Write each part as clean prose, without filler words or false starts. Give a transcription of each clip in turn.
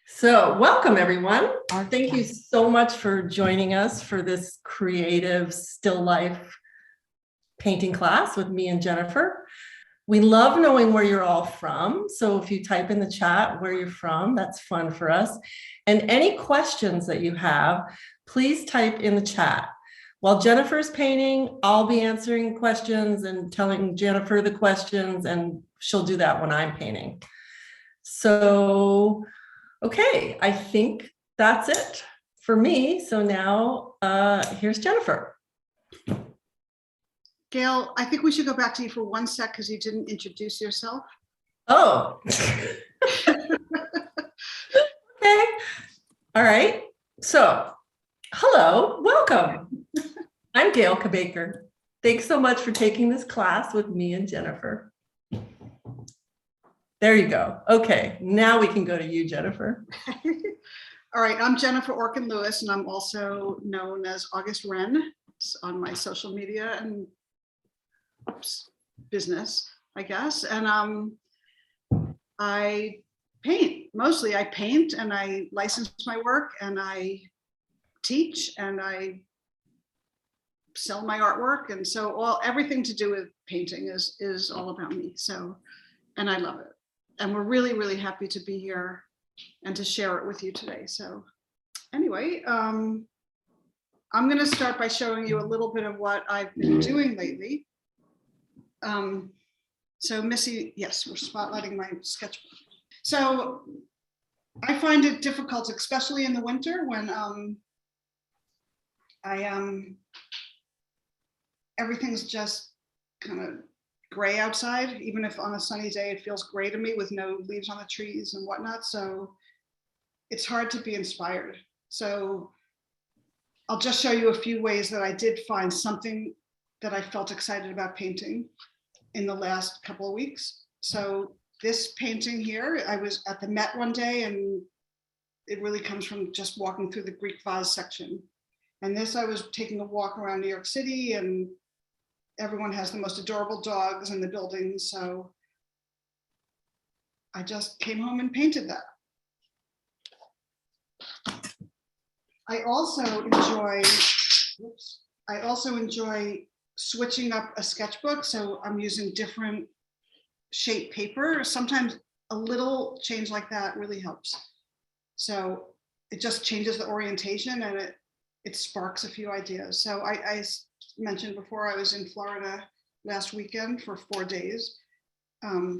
So welcome everyone. Thank you so much for joining us for this creative still life painting class with me and Jennifer. We love knowing where you're all from. So if you type in the chat where you're from, that's fun for us. And any questions that you have, please type in the chat. While Jennifer's painting, I'll be answering questions and telling Jennifer the questions, and she'll do that when I'm painting. So okay, I think that's it for me. So now here's Jennifer. Gayle, I think we should go back to you for 1 sec because you didn't introduce yourself. Oh, okay. All right. So, hello, welcome. I'm Gayle Baker. Thanks so much for taking this class with me and Jennifer. There you go. Okay, now we can go to you, Jennifer. All right, I'm Jennifer Orkin Lewis, and I'm also known as August Wren on my social media and business, I guess. And I paint. Mostly I paint and I license my work and I teach and I sell my artwork. And so everything to do with painting is all about me. So, and I love it. And we're really, really happy to be here and to share it with you today. So anyway, I'm going to start by showing you a little bit of what I've been doing lately. So Missy, yes, we're spotlighting my sketchbook. So I find it difficult, especially in the winter when everything's just kind of gray outside. Even if on a sunny day it feels gray to me with no leaves on the trees and whatnot. So it's hard to be inspired. So I'll just show you a few ways that I did find something that I felt excited about painting in the last couple of weeks. So this painting here, I was at the Met one day and it really comes from just walking through the Greek vase section. And this, I was taking a walk around New York City and everyone has the most adorable dogs in the buildings. So I just came home and painted that. I also enjoy switching up a sketchbook. So I'm using different shape paper. Sometimes a little change like that really helps. So it just changes the orientation and it sparks a few ideas. So I mentioned before, I was in Florida last weekend for 4 days.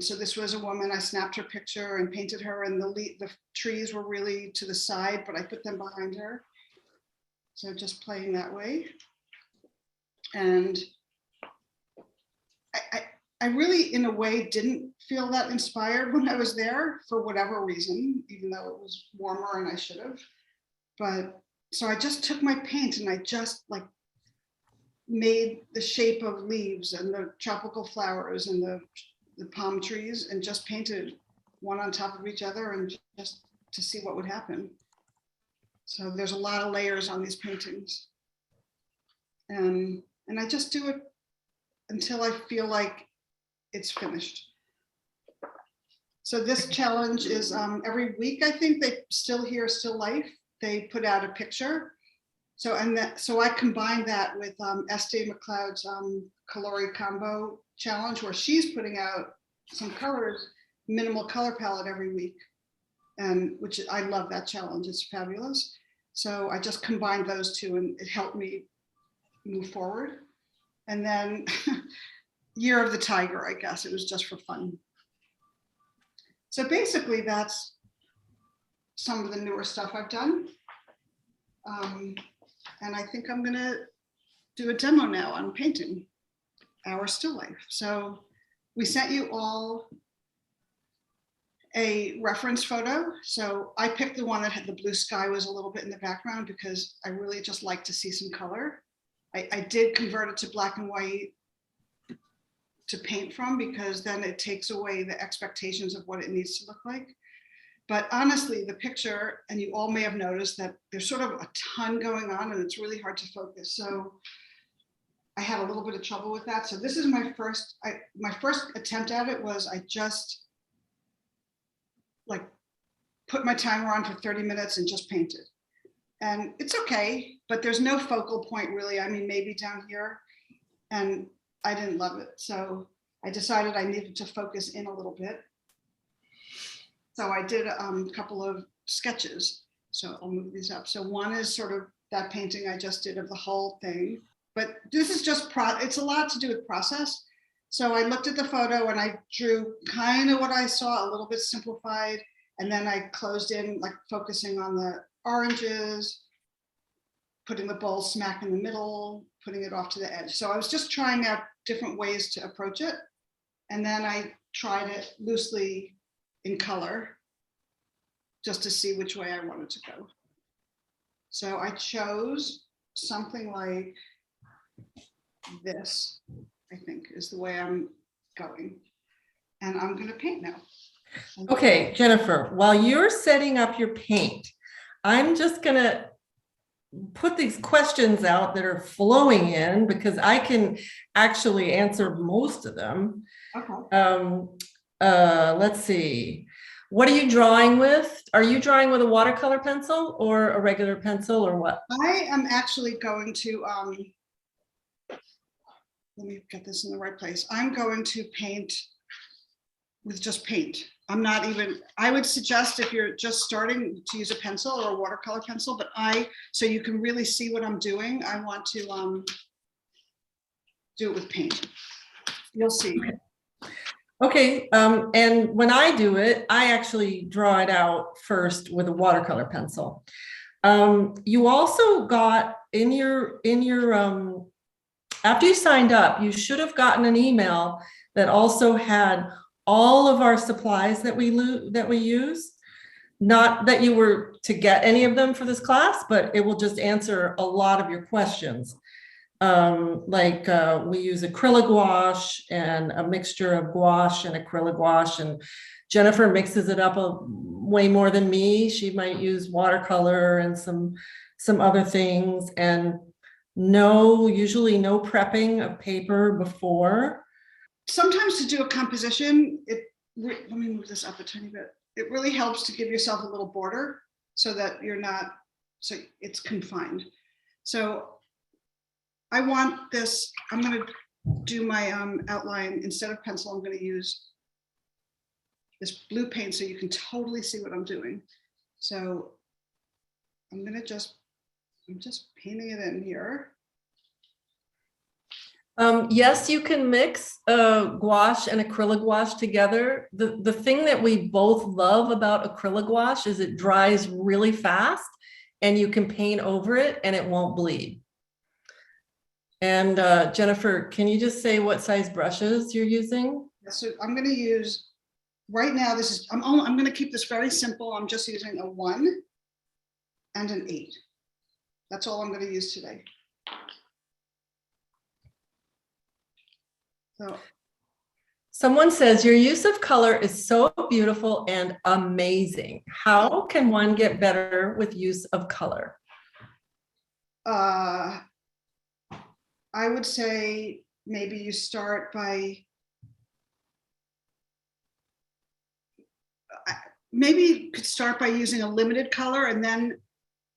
So this was a woman, I snapped her picture and painted her, and the trees were really to the side, but I put them behind her. So just playing that way. And I really, in a way, didn't feel that inspired when I was there for whatever reason, even though it was warmer and I should have. But so I just took my paint and I just like made the shape of leaves and the tropical flowers and the palm trees and just painted one on top of each other and just to see what would happen. So there's a lot of layers on these paintings. And I just do it until I feel like it's finished. So this challenge is every week, I think they Still Life, they put out a picture. So I combined that with Estee McLeod's Colori Combo challenge, where she's putting out some colors, minimal color palette every week. And which I love that challenge, it's fabulous. So I just combined those two and it helped me move forward. And then Year of the Tiger, I guess, it was just for fun. So basically that's some of the newer stuff I've done. And I think I'm gonna do a demo now on painting our still life. So we sent you all a reference photo. So I picked the one that had the blue sky was a little bit in the background because I really just like to see some color. I did convert it to black and white to paint from because then it takes away the expectations of what it needs to look like. But honestly, the picture, and you all may have noticed that there's sort of a ton going on and it's really hard to focus. So I had a little bit of trouble with that. So this is my first attempt at it was I just like put my timer on for 30 minutes and just painted. And it's okay, but there's no focal point really. I mean, maybe down here, and I didn't love it. So I decided I needed to focus in a little bit. So I did a couple of sketches. So I'll move these up. So one is sort of that painting I just did of the whole thing, but this is just, it's a lot to do with process. So I looked at the photo and I drew kind of what I saw, a little bit simplified. And then I closed in, like focusing on the oranges, putting the bowl smack in the middle, putting it off to the edge. So I was just trying out different ways to approach it. And then I tried it loosely in color just to see which way I wanted to go. So I chose something like this, I think is the way I'm going. And I'm going to paint now. Okay, Jennifer, while you're setting up your paint, I'm just going to put these questions out that are flowing in because I can actually answer most of them. Okay. Let's see. What are you drawing with? Are you drawing with a watercolor pencil or a regular pencil or what? I am actually going to, let me get this in the right place. I'm going to paint with just paint. I'm not even, I would suggest if you're just starting to use a pencil or a watercolor pencil, but so you can really see what I'm doing, I want to do it with paint. You'll see. Okay, and when I do it, I actually draw it out first with a watercolor pencil. You also got in your after you signed up, you should have gotten an email that also had all of our supplies that we use. Not that you were to get any of them for this class, but it will just answer a lot of your questions. We use acrylic gouache and a mixture of gouache and acrylic gouache, and Jennifer mixes it up way more than me. She might use watercolor and some other things, and usually no prepping of paper before. Sometimes to do a composition, let me move this up a tiny bit. It really helps to give yourself a little border so that you're not, so it's confined. So I want this, I'm going to do my outline instead of pencil. I'm going to use this blue paint so you can totally see what I'm doing. So I'm just painting it in here. Yes, you can mix gouache and acrylic gouache together. The thing that we both love about acrylic gouache is it dries really fast and you can paint over it and it won't bleed. And Jennifer, can you just say what size brushes you're using? So I'm going to use, right now, I'm going to keep this very simple. I'm just using a 1 and an 8. That's all I'm going to use today. So someone says your use of color is so beautiful and amazing. How can one get better with use of color? I would say maybe you start by using a limited color and then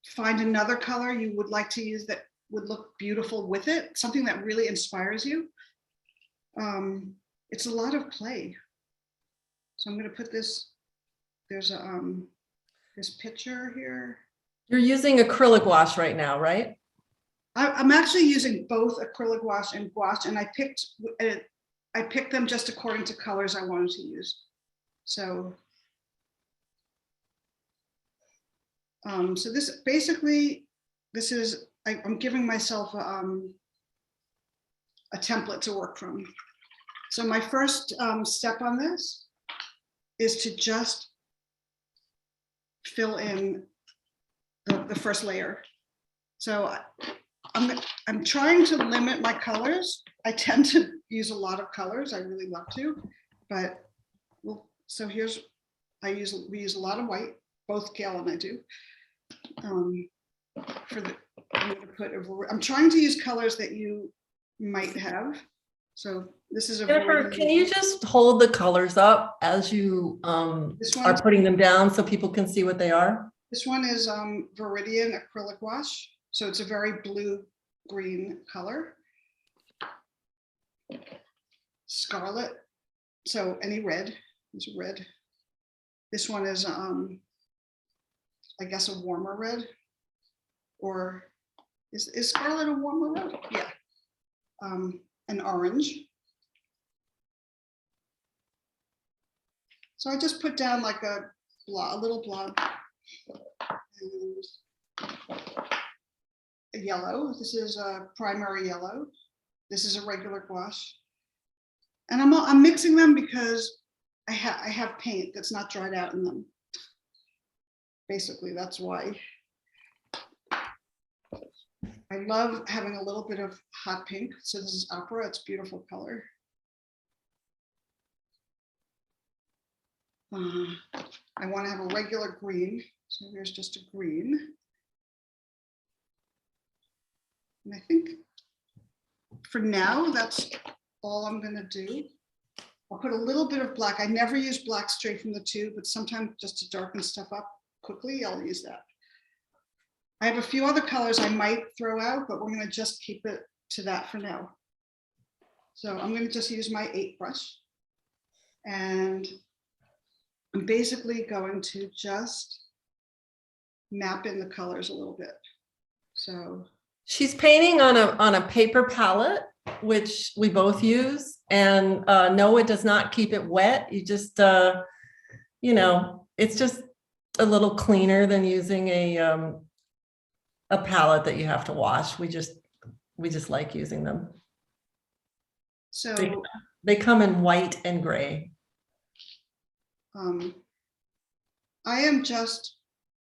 find another color you would like to use that would look beautiful with it, something that really inspires you. It's a lot of play. So I'm going to put this, there's a this picture here. You're using acrylic gouache right now, right? I'm actually using both acrylic gouache and gouache, and I picked them just according to colors I wanted to use. So, so this basically, this is, I'm giving myself a template to work from. So my first step on this is to just fill in the first layer. So I'm trying to limit my colors. I tend to use a lot of colors. I really love to, but well, so here's, we use a lot of white, both Gayle and I do. I'm trying to use colors that you might have. So this is a Jennifer, can you just hold the colors up as you are putting them down so people can see what they are? This one is Viridian acrylic wash. So it's a very blue-green color. Scarlet, so any red is red. This one is, I guess, a warmer red. Or is scarlet a warmer red? Yeah. An orange. So I just put down like a little blob. And a yellow. This is a primary yellow. This is a regular gouache. And I'm mixing them because I have paint that's not dried out in them. Basically, that's why. I love having a little bit of hot pink. So this is opera. It's a beautiful color. I want to have a regular green. So here's just a green. And I think for now, that's all I'm going to do. I'll put a little bit of black. I never use black straight from the tube, but sometimes just to darken stuff up quickly, I'll use that. I have a few other colors I might throw out, but we're going to just keep it to that for now. So I'm going to just use my 8 brush. And I'm basically going to just map in the colors a little bit. So she's painting on a paper palette, which we both use, and no, it does not keep it wet. You just you know, it's just a little cleaner than using a palette that you have to wash. We just like using them. So they come in white and gray.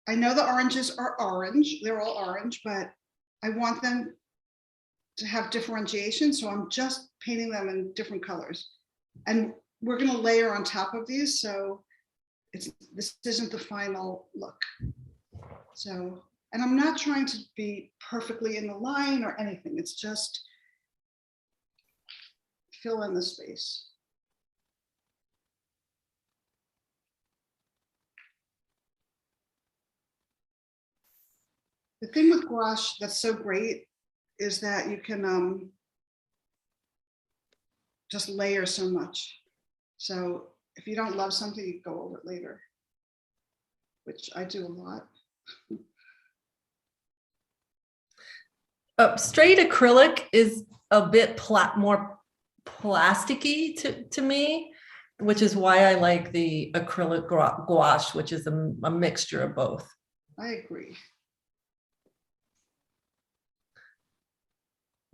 I know the oranges are orange, they're all orange, but I want them to have differentiation. So I'm just painting them in different colors. And we're going to layer on top of these. So this isn't the final look. So, and I'm not trying to be perfectly in the line or anything. It's just fill in the space. The thing with gouache that's so great is that you can just layer so much. So if you don't love something, you go over it later, which I do a lot. Straight acrylic is a bit more plasticky to me, which is why I like the acrylic gouache, which is a mixture of both. I agree.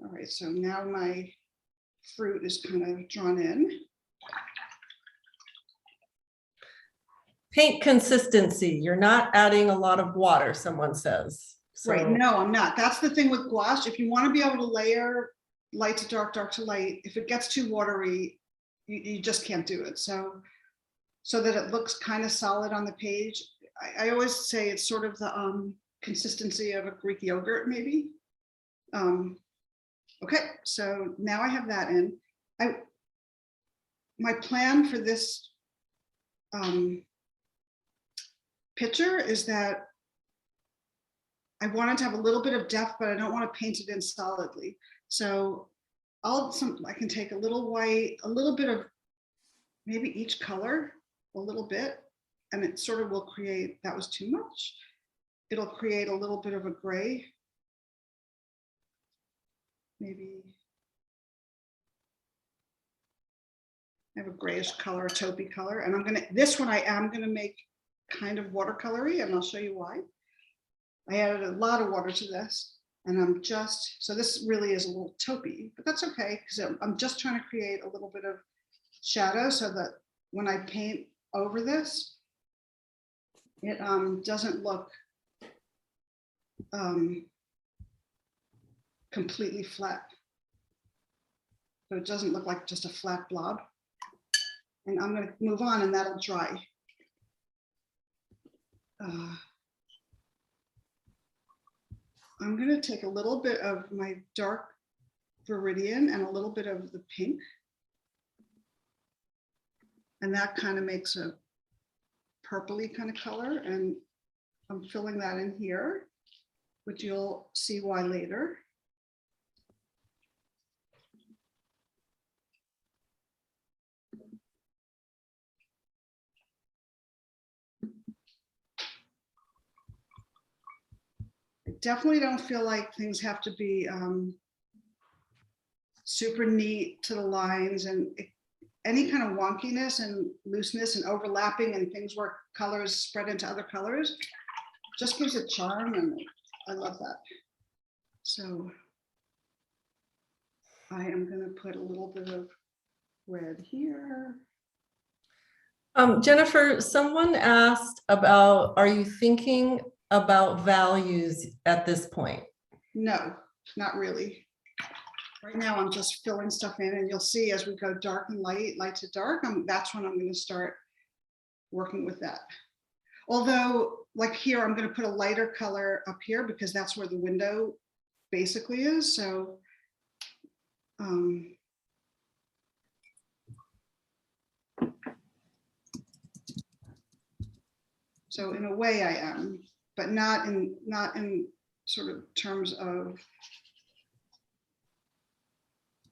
All right, so now my fruit is kind of drawn in. Paint consistency. You're not adding a lot of water, someone says. So. Right, no, I'm not. That's the thing with gouache. If you want to be able to layer light to dark, dark to light, if it gets too watery, you just can't do it. So that it looks kind of solid on the page. I always say it's sort of the consistency of a Greek yogurt, maybe. Okay, so now I have that in. My plan for this picture is that I wanted to have a little bit of depth, but I don't want to paint it in solidly. So I can take a little white, a little bit of maybe each color, a little bit, and it sort of will create, that was too much. It'll create a little bit of a gray. Maybe I have a grayish color, a taupey color, and this one I am gonna make kind of watercolory, and I'll show you why. I added a lot of water to this, and so this really is a little taupey, but that's okay, because I'm just trying to create a little bit of shadow so that when I paint over this, it doesn't look completely flat. So it doesn't look like just a flat blob. And I'm going to move on and that'll dry. I'm going to take a little bit of my dark Viridian and a little bit of the pink. And that kind of makes a purpley kind of color. And I'm filling that in here, which you'll see why later. I definitely don't feel like things have to be super neat to the lines, and any kind of wonkiness and looseness and overlapping and things where colors spread into other colors just gives it charm, and I love that. So I am going to put a little bit of red here. Jennifer, someone asked about, are you thinking about values at this point? No, not really. Right now I'm just filling stuff in, and you'll see as we go dark and light, light to dark, that's when I'm going to start working with that. Although like here, I'm going to put a lighter color up here because that's where the window basically is. So so in a way I am, but not in sort of terms of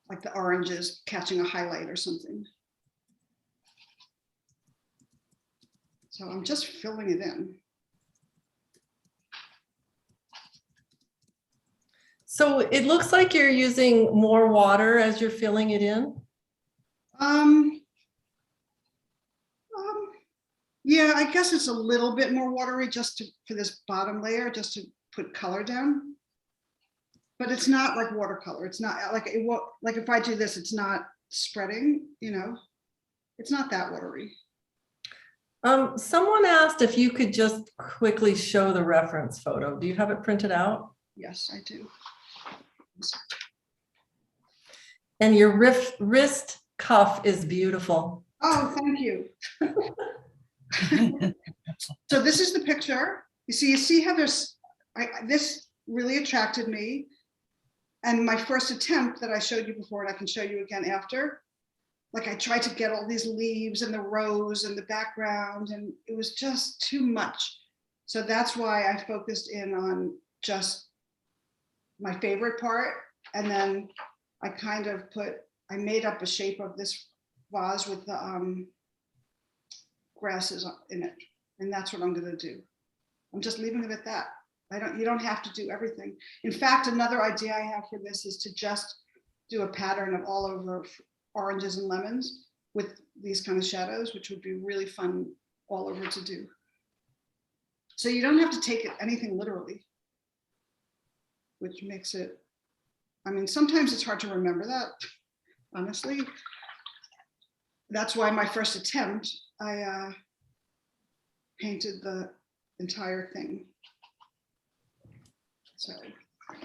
like the oranges catching a highlight or something. So I'm just filling it in. So it looks like you're using more water as you're filling it in. Yeah, I guess it's a little bit more watery just for this bottom layer, just to put color down. But it's not like watercolor. It's not like it will, like if I do this, it's not spreading, you know, it's not that watery. Someone asked if you could just quickly show the reference photo. Do you have it printed out? Yes, I do. And your wrist cuff is beautiful. Oh, thank you. So this is the picture. You see how there's, this really attracted me. And my first attempt that I showed you before, and I can show you again after, like I tried to get all these leaves and the rose and the background, and it was just too much. So that's why I focused in on just my favorite part. And then I kind of I made up a shape of this vase with the grasses in it. And that's what I'm going to do. I'm just leaving it at that. You don't have to do everything. In fact, another idea I have for this is to just do a pattern of all over oranges and lemons with these kind of shadows, which would be really fun all over to do. So you don't have to take anything literally, which makes it, I mean, sometimes it's hard to remember that, honestly. That's why my first attempt, I painted the entire thing. So,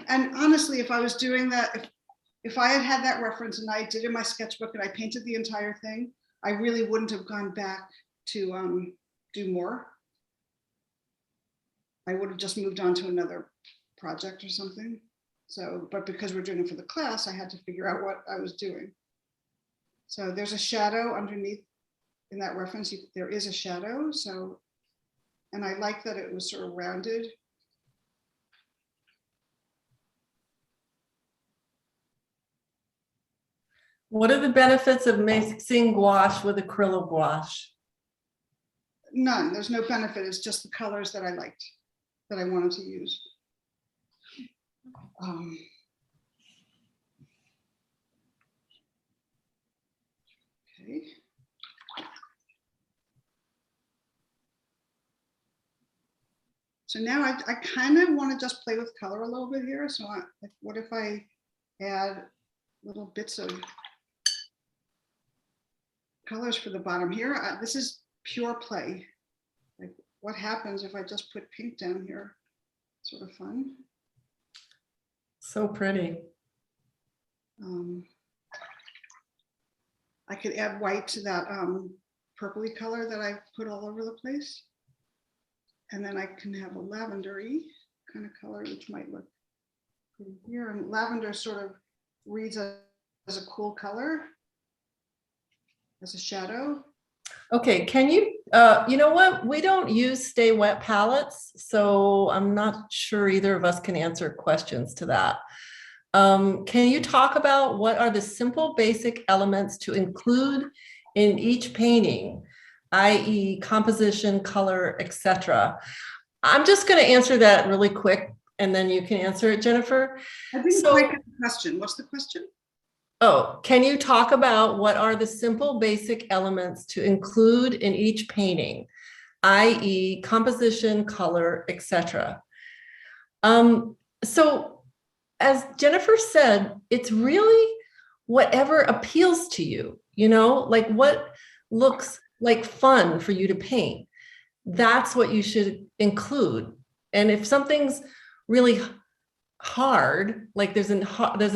and honestly, if I was doing that, if I had had that reference and I did in my sketchbook and I painted the entire thing, I really wouldn't have gone back to do more. I would have just moved on to another project or something. So, but because we're doing it for the class, I had to figure out what I was doing. So there's a shadow underneath in that reference. There is a shadow. So, and I like that it was sort of rounded. What are the benefits of mixing gouache with acrylic gouache? None. There's no benefit. It's just the colors that I liked, that I wanted to use. Okay. So now I kind of want to just play with color a little bit here. So what if I add little bits of colors for the bottom here? This is pure play. Like what happens if I just put pink down here? Sort of fun. So pretty. I could add white to that purpley color that I put all over the place. And then I can have a lavendery kind of color, which might look pretty here. And lavender sort of reads as a cool color, as a shadow. Okay, can you, you know what? We don't use stay wet palettes, so I'm not sure either of us can answer questions to that. Can you talk about what are the simple basic elements to include in each painting, i.e. composition, color, etc.? I'm just going to answer that really quick and then you can answer it, Jennifer. I didn't quite get the question. What's the question? Oh, can you talk about what are the simple basic elements to include in each painting, i.e. composition, color, etc.? So as Jennifer said, it's really whatever appeals to you, you know, like what looks like fun for you to paint. That's what you should include. And if something's really hard, like there's an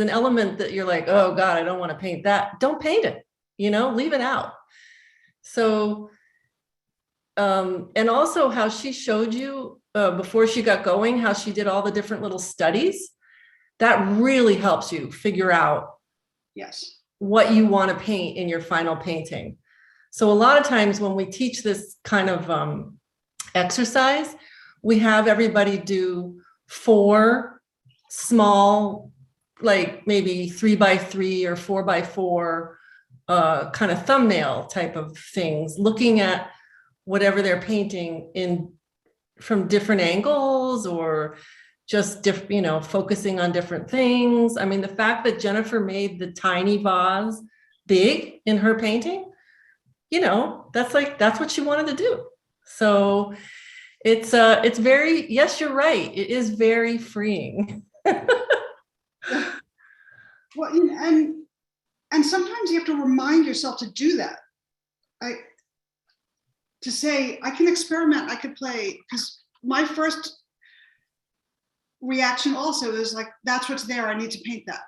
element that you're like, oh God, I don't want to paint that, don't paint it, you know, leave it out. So, and also how she showed you before she got going, how she did all the different little studies, that really helps you figure out yes, what you want to paint in your final painting. So a lot of times when we teach this kind of exercise, we have everybody do 4 small, like maybe 3x3 or 4x4 kind of thumbnail type of things, looking at whatever they're painting in from different angles or just different, you know, focusing on different things. I mean, the fact that Jennifer made the tiny vase big in her painting, you know, that's what she wanted to do. So it's very, yes, you're right. It is very freeing. well, and sometimes you have to remind yourself to do that. To say, I can experiment, I could play, because my first reaction also is like, that's what's there, I need to paint that.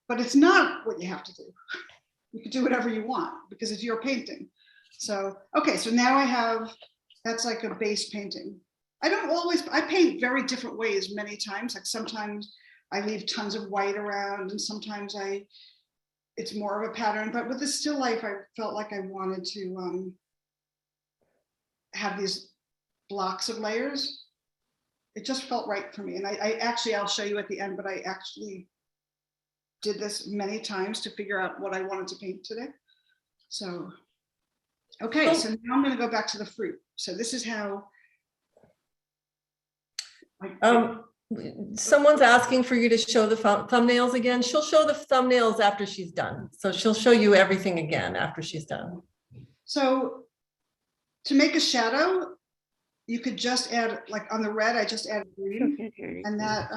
But it's not what you have to do. You can do whatever you want because it's your painting. So, okay, so now I have, that's like a base painting. I paint very different ways many times. Like sometimes I leave tons of white around and sometimes it's more of a pattern, but with the still life, I felt like I wanted to have these blocks of layers. It just felt right for me. And I actually, I'll show you at the end, but I actually did this many times to figure out what I wanted to paint today. So, okay, so now I'm going to go back to the fruit. So this is how. Someone's asking for you to show the thumbnails again. She'll show the thumbnails after she's done. So she'll show you everything again after she's done. So to make a shadow, you could just add, like on the red, I just added green, and that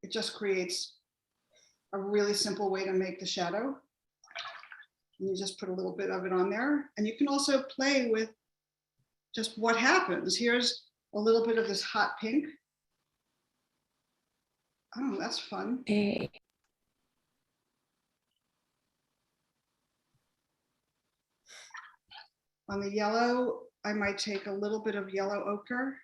it just creates a really simple way to make the shadow. And you just put a little bit of it on there, and you can also play with just what happens. Here's a little bit of this hot pink. Oh, that's fun. Hey. On the yellow, I might take a little bit of yellow ochre.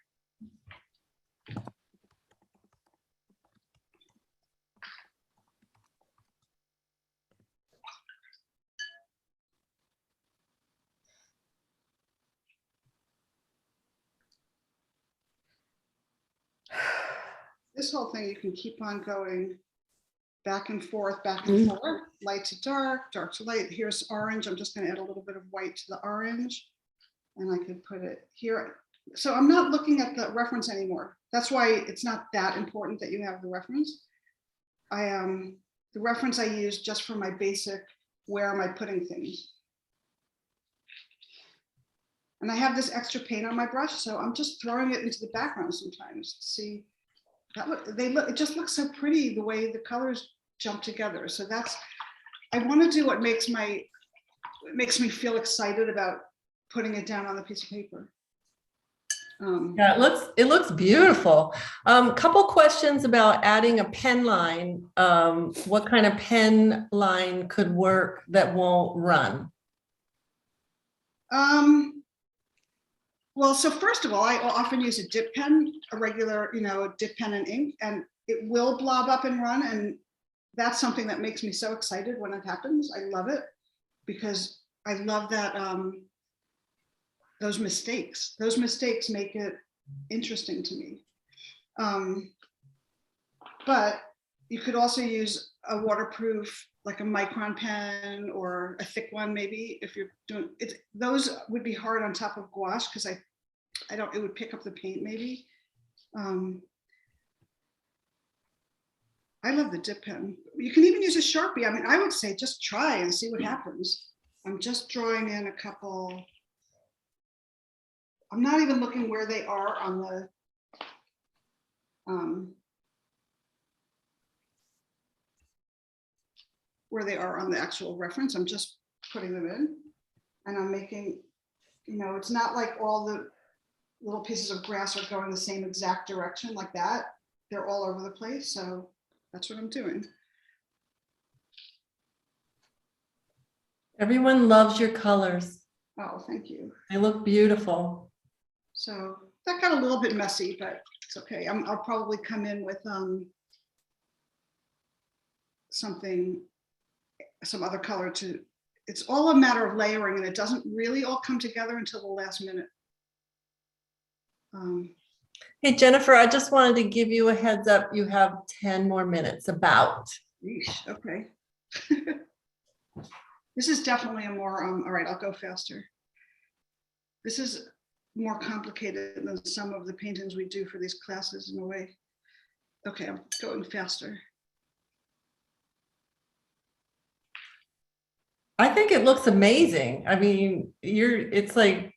This whole thing, you can keep on going back and forth, light to dark, dark to light. Here's orange. I'm just going to add a little bit of white to the orange, and I could put it here. So I'm not looking at the reference anymore. That's why it's not that important that you have the reference. The reference I use just for my basic, where am I putting things? And I have this extra paint on my brush, so I'm just throwing it into the background sometimes. See, it just looks so pretty the way the colors jump together. So that's, I want to do what makes me feel excited about putting it down on the piece of paper. Yeah, it looks beautiful. Couple questions about adding a pen line. What kind of pen line could work that won't run? Well, so first of all, I often use a dip pen, a regular, a dip pen and ink, and it will blob up and run. And that's something that makes me so excited when it happens. I love it because I love that those mistakes make it interesting to me. But you could also use a waterproof, like a micron pen or a thick one, maybe if you're doing it. Those would be hard on top of gouache because I don't, it would pick up the paint maybe. I love the dip pen. You can even use a Sharpie. I mean, I would say just try and see what happens. I'm just drawing in a couple. I'm not even looking where they are on the actual reference. I'm just putting them in and I'm making, it's not like all the little pieces of grass are going the same exact direction like that. They're all over the place. So that's what I'm doing. Everyone loves your colors. Oh, thank you. They look beautiful. So that got a little bit messy, but it's okay. I'll probably come in with some other color to, it's all a matter of layering and it doesn't really all come together until the last minute. Hey, Jennifer, I just wanted to give you a heads up. You have 10 more minutes about. Yeesh, okay. This is definitely a more, all right, I'll go faster. This is more complicated than some of the paintings we do for these classes in a way. Okay, I'm going faster. I think it looks amazing. I mean, it's like,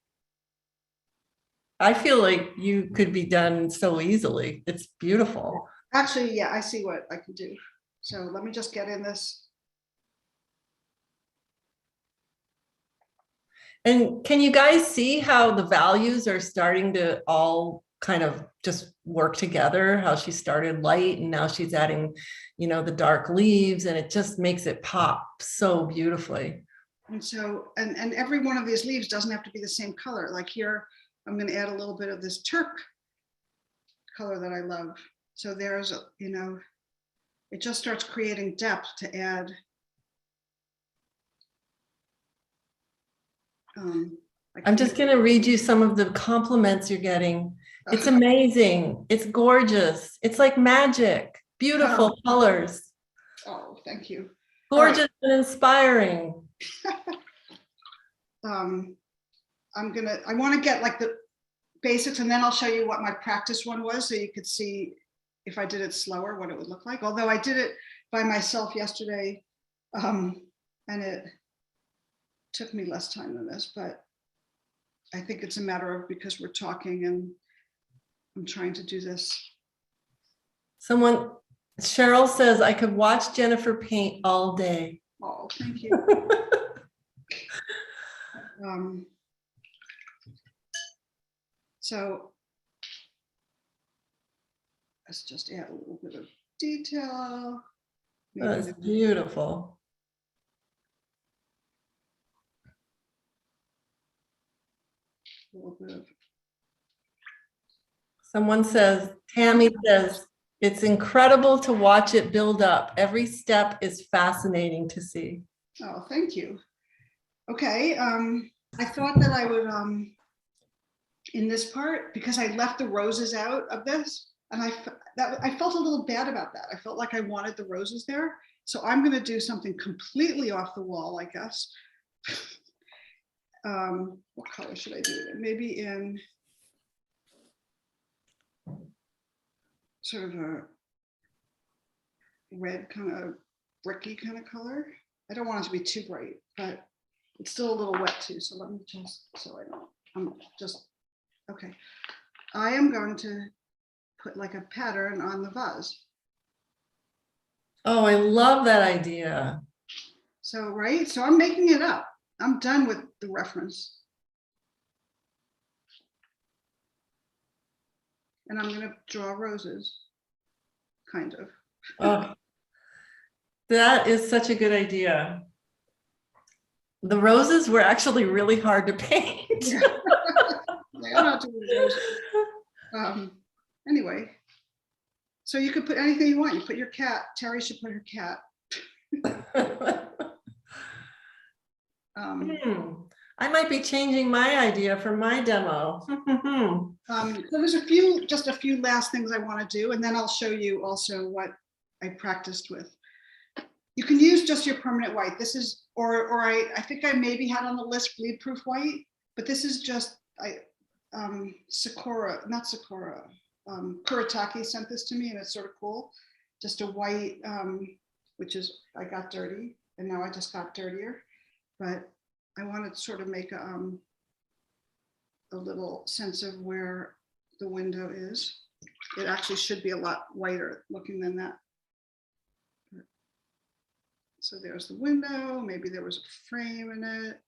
I feel like you could be done so easily. It's beautiful. Actually, yeah, I see what I can do. So let me just get in this. And can you guys see how the values are starting to all kind of just work together? How she started light and now she's adding, the dark leaves, and it just makes it pop so beautifully. And so, and every one of these leaves doesn't have to be the same color. Like here, I'm going to add a little bit of this Turk color that I love. So there's, it just starts creating depth to add. I'm just going to read you some of the compliments you're getting. It's amazing. It's gorgeous. It's like magic. Beautiful colors. Oh, thank you. Gorgeous and inspiring. I want to get like the basics and then I'll show you what my practice one was so you could see if I did it slower, what it would look like. Although I did it by myself yesterday and it took me less time than this, but I think it's a matter of because we're talking and I'm trying to do this. Cheryl says, I could watch Jennifer paint all day. Oh, thank you. So let's just add a little bit of detail. That's beautiful. A little bit of. Someone says, Tammy says, it's incredible to watch it build up. Every step is fascinating to see. Oh, thank you. Okay, I thought that I would, in this part, because I left the roses out of this, and I felt a little bad about that. I felt like I wanted the roses there. So I'm going to do something completely off the wall, I guess. What color should I do it in? Maybe in sort of a red kind of bricky kind of color. I don't want it to be too bright, but it's still a little wet too. So let me just, okay. I am going to put like a pattern on the vase. Oh, I love that idea. So, right, so I'm making it up. I'm done with the reference. And I'm going to draw roses, kind of. Oh, that is such a good idea. The roses were actually really hard to paint. Like, I'm not doing roses. Anyway, so you could put anything you want. You put your cat. Terry should put her cat. I might be changing my idea for my demo. So there's just a few last things I want to do, and then I'll show you also what I practiced with. You can use just your permanent white. This is, or I think I maybe had on the list bleed proof white, but this is just Sakura, not Sakura, Kuretake sent this to me, and it's sort of cool. Just a white, which is, I got dirty, and now I just got dirtier, but I want to sort of make a little sense of where the window is. It actually should be a lot whiter looking than that. So there's the window. Maybe there was a frame in it.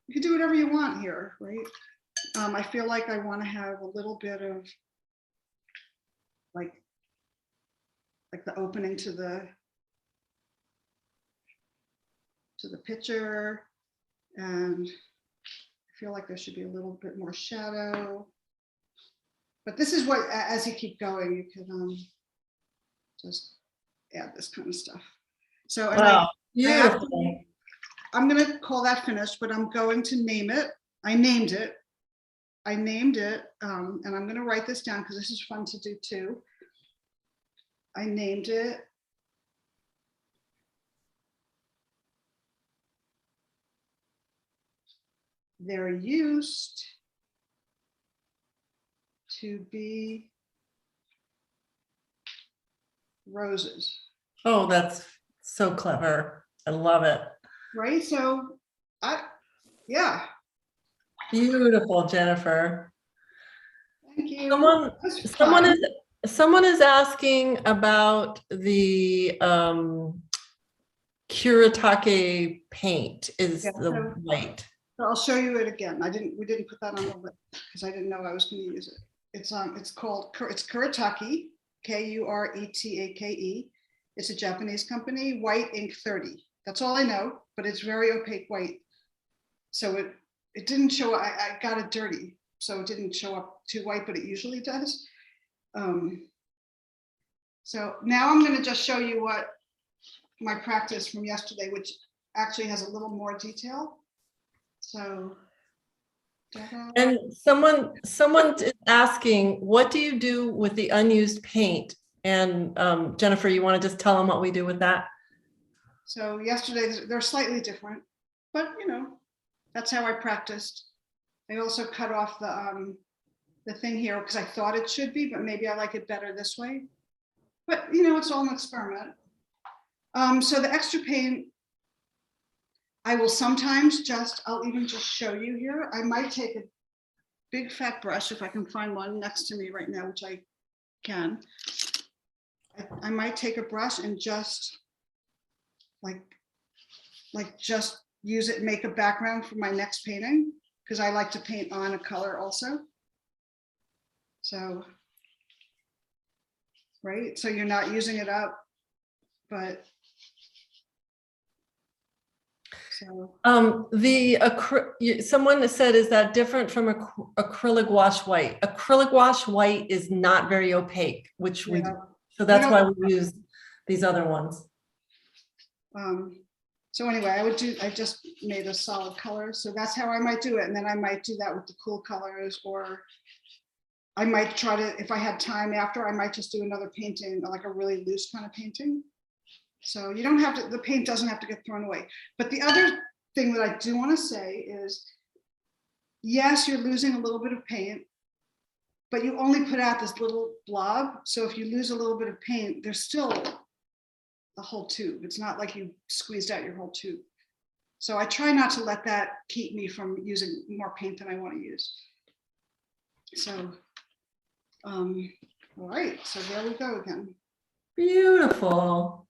You can do whatever you want here, right? I feel like I want to have a little bit of like the opening to the picture, and I feel like there should be a little bit more shadow. But this is what, as you keep going, you can just add this kind of stuff. So Wow, I'm going to call that finished, but I'm going to name it. I named it, and I'm going to write this down because this is fun to do too. I named it There Used to Be Roses. Oh, that's so clever. I love it. Right. So yeah. Beautiful, Jennifer. Thank you. Someone is asking about the Kuretake paint is the white. So I'll show you it again. We didn't put that on the list because I didn't know I was going to use it. It's Kuretake, Kuretake. It's a Japanese company, white ink 30. That's all I know, but it's very opaque white. So it didn't show, I got it dirty. So it didn't show up too white, but it usually does. So now I'm going to just show you what my practice from yesterday, which actually has a little more detail. So, and someone is asking, what do you do with the unused paint? And Jennifer, you want to just tell them what we do with that? So yesterday, they're slightly different, but that's how I practiced. I also cut off the thing here because I thought it should be, but maybe I like it better this way. But it's all an experiment. So the extra paint, I will sometimes I'll even just show you here. I might take a big fat brush if I can find one next to me right now, which I can. I might take a brush and just just use it, make a background for my next painting, because I like to paint on a color also. So, right, so you're not using it up, but so. Someone said, is that different from acrylic wash white? Acrylic wash white is not very opaque, which so that's why we use these other ones. So anyway, I just made a solid color. So that's how I might do it. And then I might do that with the cool colors, or I might try to, if I had time after, I might just do another painting, like a really loose kind of painting. So you don't have to, the paint doesn't have to get thrown away. But the other thing that I do want to say is, yes, you're losing a little bit of paint, but you only put out this little blob. So if you lose a little bit of paint, there's still the whole tube. It's not like you squeezed out your whole tube. So I try not to let that keep me from using more paint than I want to use. So, all right, so there we go again. Beautiful.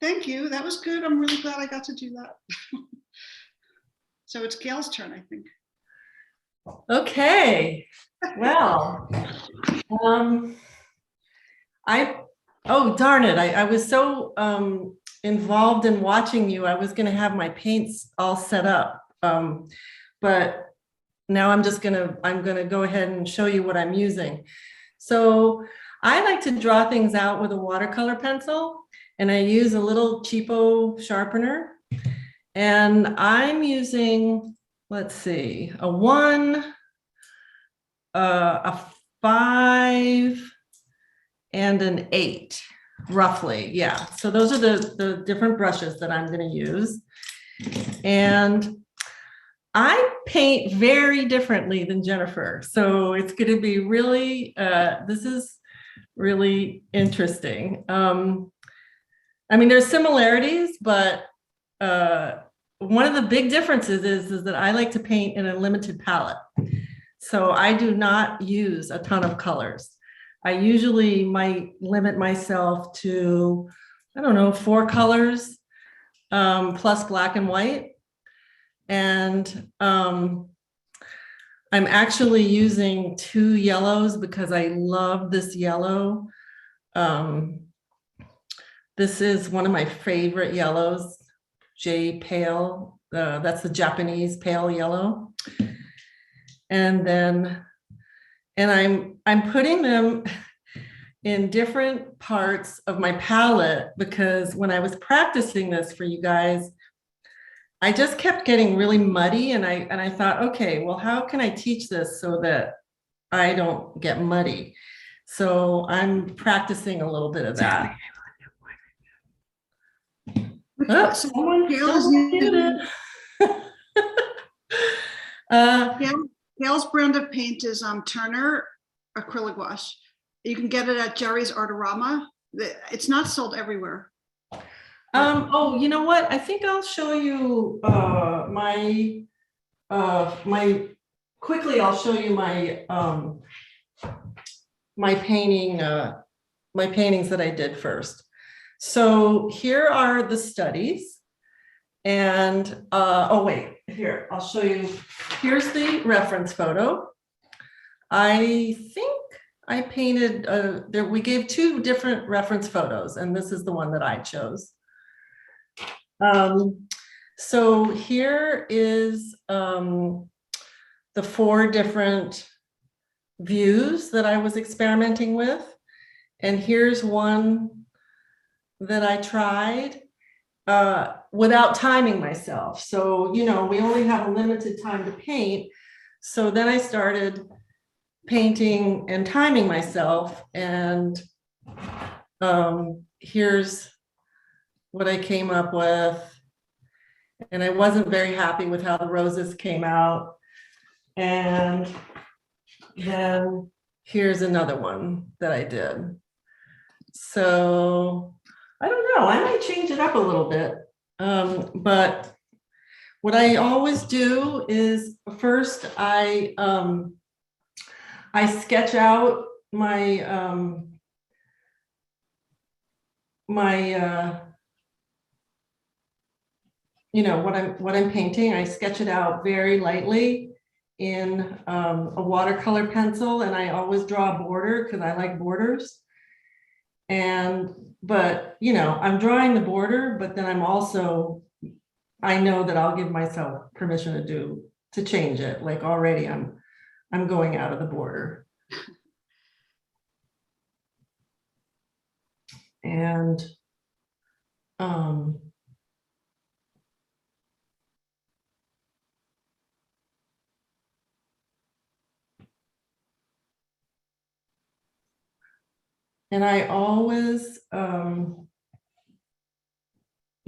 Thank you, that was good. I'm really glad I got to do that. So it's Gayle's turn, I think. Okay, well, oh, darn it. I was so involved in watching you. I was going to have my paints all set up. But now I'm gonna go ahead and show you what I'm using. So I like to draw things out with a watercolor pencil, and I use a little cheapo sharpener. And I'm using, let's see, a 1, a 5, and an 8, roughly. Yeah. So those are the different brushes that I'm going to use. And I paint very differently than Jennifer. So it's going to be really, this is really interesting. I mean, there's similarities, but one of the big differences is that I like to paint in a limited palette. So I do not use a ton of colors. I usually might limit myself to, I don't know, 4 colors plus black and white. And I'm actually using 2 yellows because I love this yellow. This is one of my favorite yellows, J Pale. That's the Japanese pale yellow. And then, and I'm putting them in different parts of my palette because when I was practicing this for you guys, I just kept getting really muddy, and I thought, okay, well, how can I teach this so that I don't get muddy? So I'm practicing a little bit of that. Oops, someone Gayle's using, Gayle's brand of paint is Turner acrylic wash. You can get it at Jerry's Artorama. It's not sold everywhere. Oh, you know what? I think I'll show you quickly I'll show you my my paintings that I did first. So here are the studies. And oh wait, here, I'll show you. Here's the reference photo. I think I painted there, we gave 2 different reference photos, and this is the one that I chose. So here is the 4 different views that I was experimenting with. And here's one that I tried without timing myself. So, you know, we only have a limited time to paint. So then I started painting and timing myself. And here's what I came up with. And I wasn't very happy with how the roses came out. And then here's another one that I did. So I don't know, I might change it up a little bit. But what I always do is first I sketch out my you know, what I'm painting. I sketch it out very lightly in a watercolor pencil, and I always draw a border because I like borders. But you know, I'm drawing the border, but then I know that I'll give myself permission to change it. Like already I'm going out of the border. And I always, you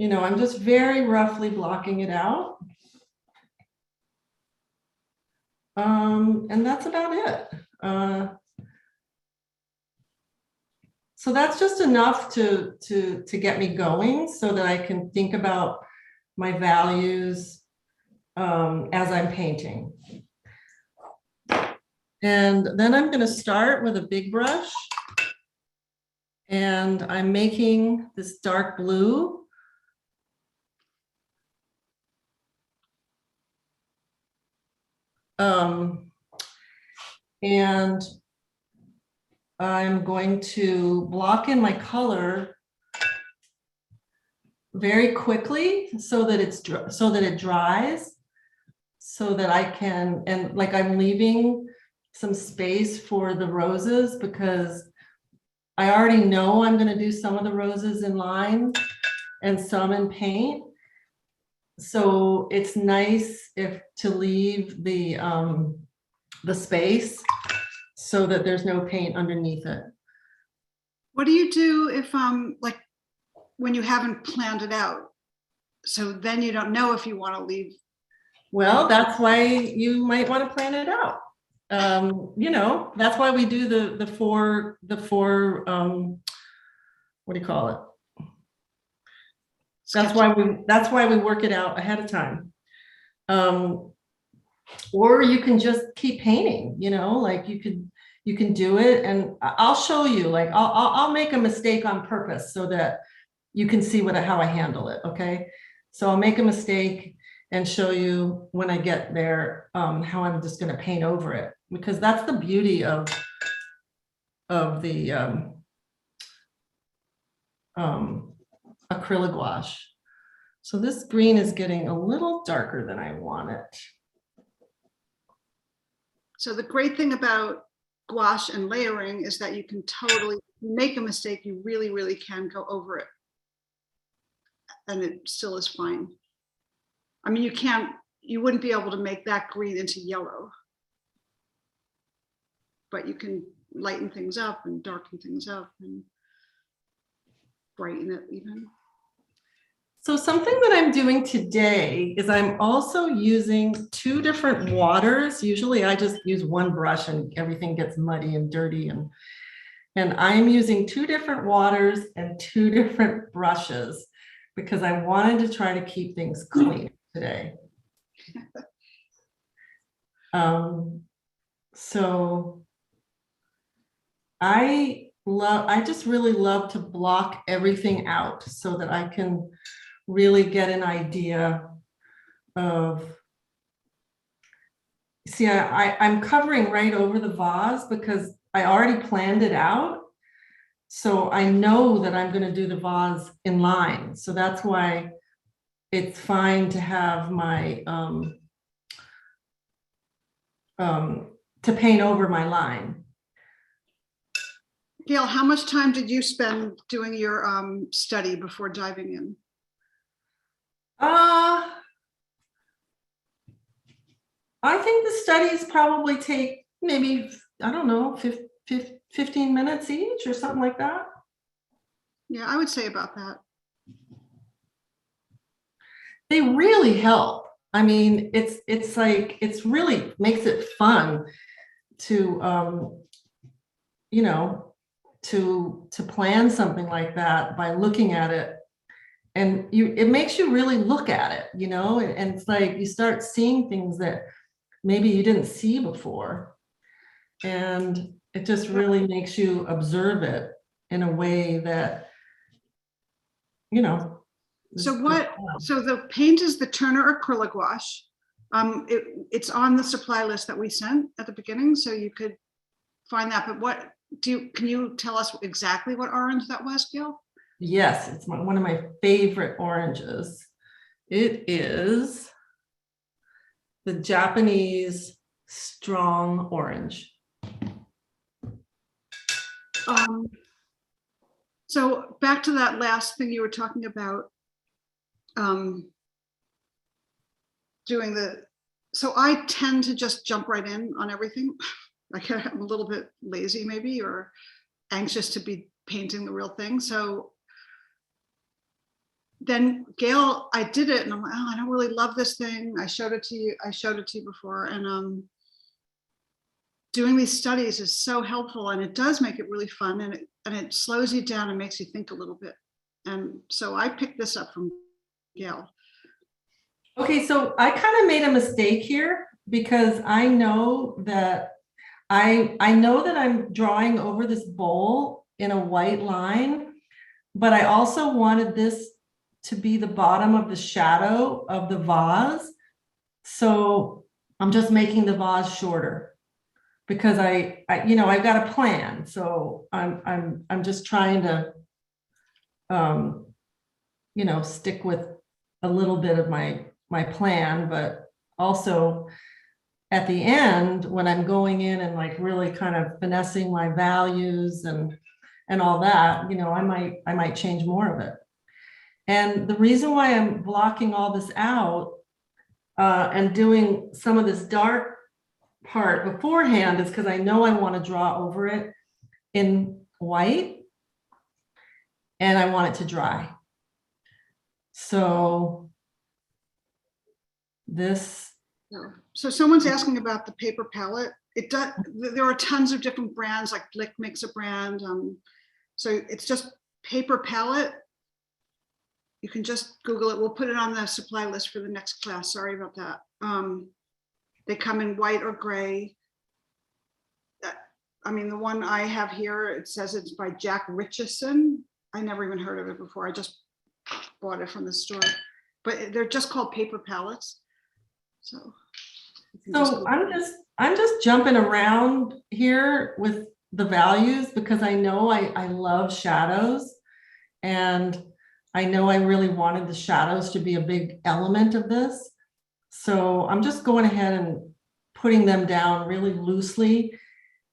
know, I'm just very roughly blocking it out. And that's about it. So that's just enough to get me going so that I can think about my values as I'm painting. And then I'm going to start with a big brush. And I'm making this dark blue. And I'm going to block in my color very quickly so that it dries. so that I can, and like I'm leaving some space for the roses because I already know I'm going to do some of the roses in line and some in paint. So it's nice if to leave the space so that there's no paint underneath it. What do you do if like when you haven't planned it out? So then you don't know if you want to leave. Well, that's why you might want to plan it out. You know, that's why we do the four what do you call it? That's why we work it out ahead of time. Or you can just keep painting, you know, like you can do it, and I'll show you, like I'll make a mistake on purpose so that you can see how I handle it. Okay. So I'll make a mistake and show you when I get there, how I'm just going to paint over it, because that's the beauty of the acrylic gouache. So this green is getting a little darker than I want it. So the great thing about gouache and layering is that you can totally make a mistake. You really, really can go over it. And it still is fine. I mean, you wouldn't be able to make that green into yellow, but you can lighten things up and darken things up and brighten it even. So something that I'm doing today is I'm also using 2 different waters. Usually I just use one brush and everything gets muddy and dirty, and I'm using 2 different waters and 2 different brushes because I wanted to try to keep things clean today. So I just really love to block everything out so that I can really get an idea of, see, I'm covering right over the vase because I already planned it out. So I know that I'm going to do the vase in line. So that's why it's fine to have my, to paint over my line. Gayle, how much time did you spend doing your study before diving in? I think the studies probably take maybe, I don't know, 15 minutes each or something like that. Yeah, I would say about that. They really help. I mean, it's like, it's really makes it fun to, you know, to plan something like that by looking at it. And it makes you really look at it, you know, and it's like you start seeing things that maybe you didn't see before. And it just really makes you observe it in a way that, you know. So the paint is the Turner acrylic gouache. It's on the supply list that we sent at the beginning, so you could find that. But can you tell us exactly what orange that was, Gayle? Yes, it's one of my favorite oranges. It is the Japanese strong orange. So back to that last thing you were talking about, so I tend to just jump right in on everything. Like I'm a little bit lazy maybe, or anxious to be painting the real thing. So then Gayle, I did it and I'm like, oh, I don't really love this thing. I showed it to you before. And doing these studies is so helpful, and it does make it really fun, and it slows you down and makes you think a little bit. And so I picked this up from Gayle. Okay, so I kind of made a mistake here because I know that I know that I'm drawing over this bowl in a white line, but I also wanted this to be the bottom of the shadow of the vase. So I'm just making the vase shorter because I you know, I've got a plan. So I'm just trying to you know, stick with a little bit of my plan, but also at the end, when I'm going in and like really kind of finessing my values and all that, you know, I might change more of it. And the reason why I'm blocking all this out and doing some of this dark part beforehand is because I know I want to draw over it in white and I want it to dry. So this. So someone's asking about the paper palette. It does. There are tons of different brands, like Blick makes a brand. So it's just paper palette. You can just Google it. We'll put it on the supply list for the next class. Sorry about that. They come in white or gray. I mean, the one I have here, it says it's by Jack Richardson. I never even heard of it before. I just bought it from the store, but they're just called paper palettes. So I'm just jumping around here with the values because I know I love shadows, and I know I really wanted the shadows to be a big element of this. So I'm just going ahead and putting them down really loosely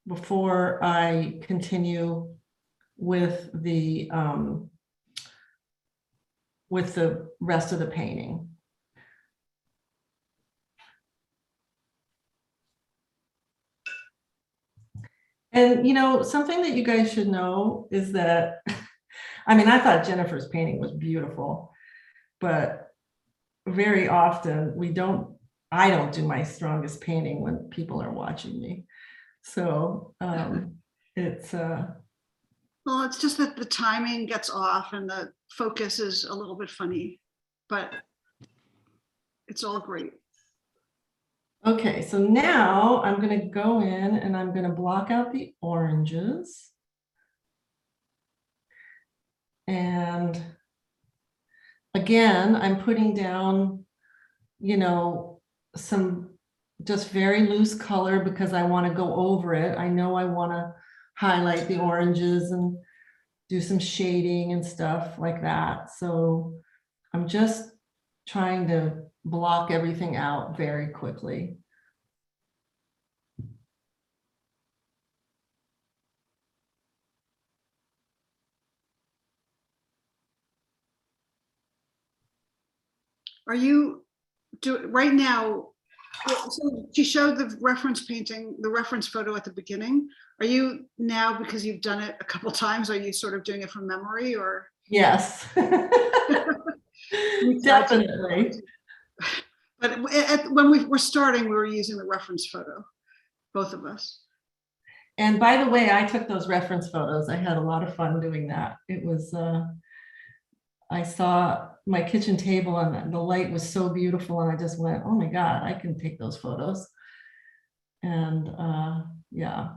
before I continue with the rest of the painting. And, you know, something that you guys should know is that, I mean, I thought Jennifer's painting was beautiful, but very often I don't do my strongest painting when people are watching me. So it's well, it's just that the timing gets off and the focus is a little bit funny, but it's all great. okay, so now I'm going to go in and I'm going to block out the oranges. And again, I'm putting down, you know, some just very loose color because I want to go over it. I know I want to highlight the oranges and do some shading and stuff like that. So I'm just trying to block everything out very quickly. Are you right now? So she showed the reference painting, the reference photo at the beginning. Are you now, because you've done it a couple times, are you sort of doing it from memory, or? Yes, definitely. But when we were starting, we were using the reference photo, both of us. And by the way, I took those reference photos. I had a lot of fun doing that. It was, I saw my kitchen table and the light was so beautiful. And I just went, oh my God, I can take those photos. And yeah.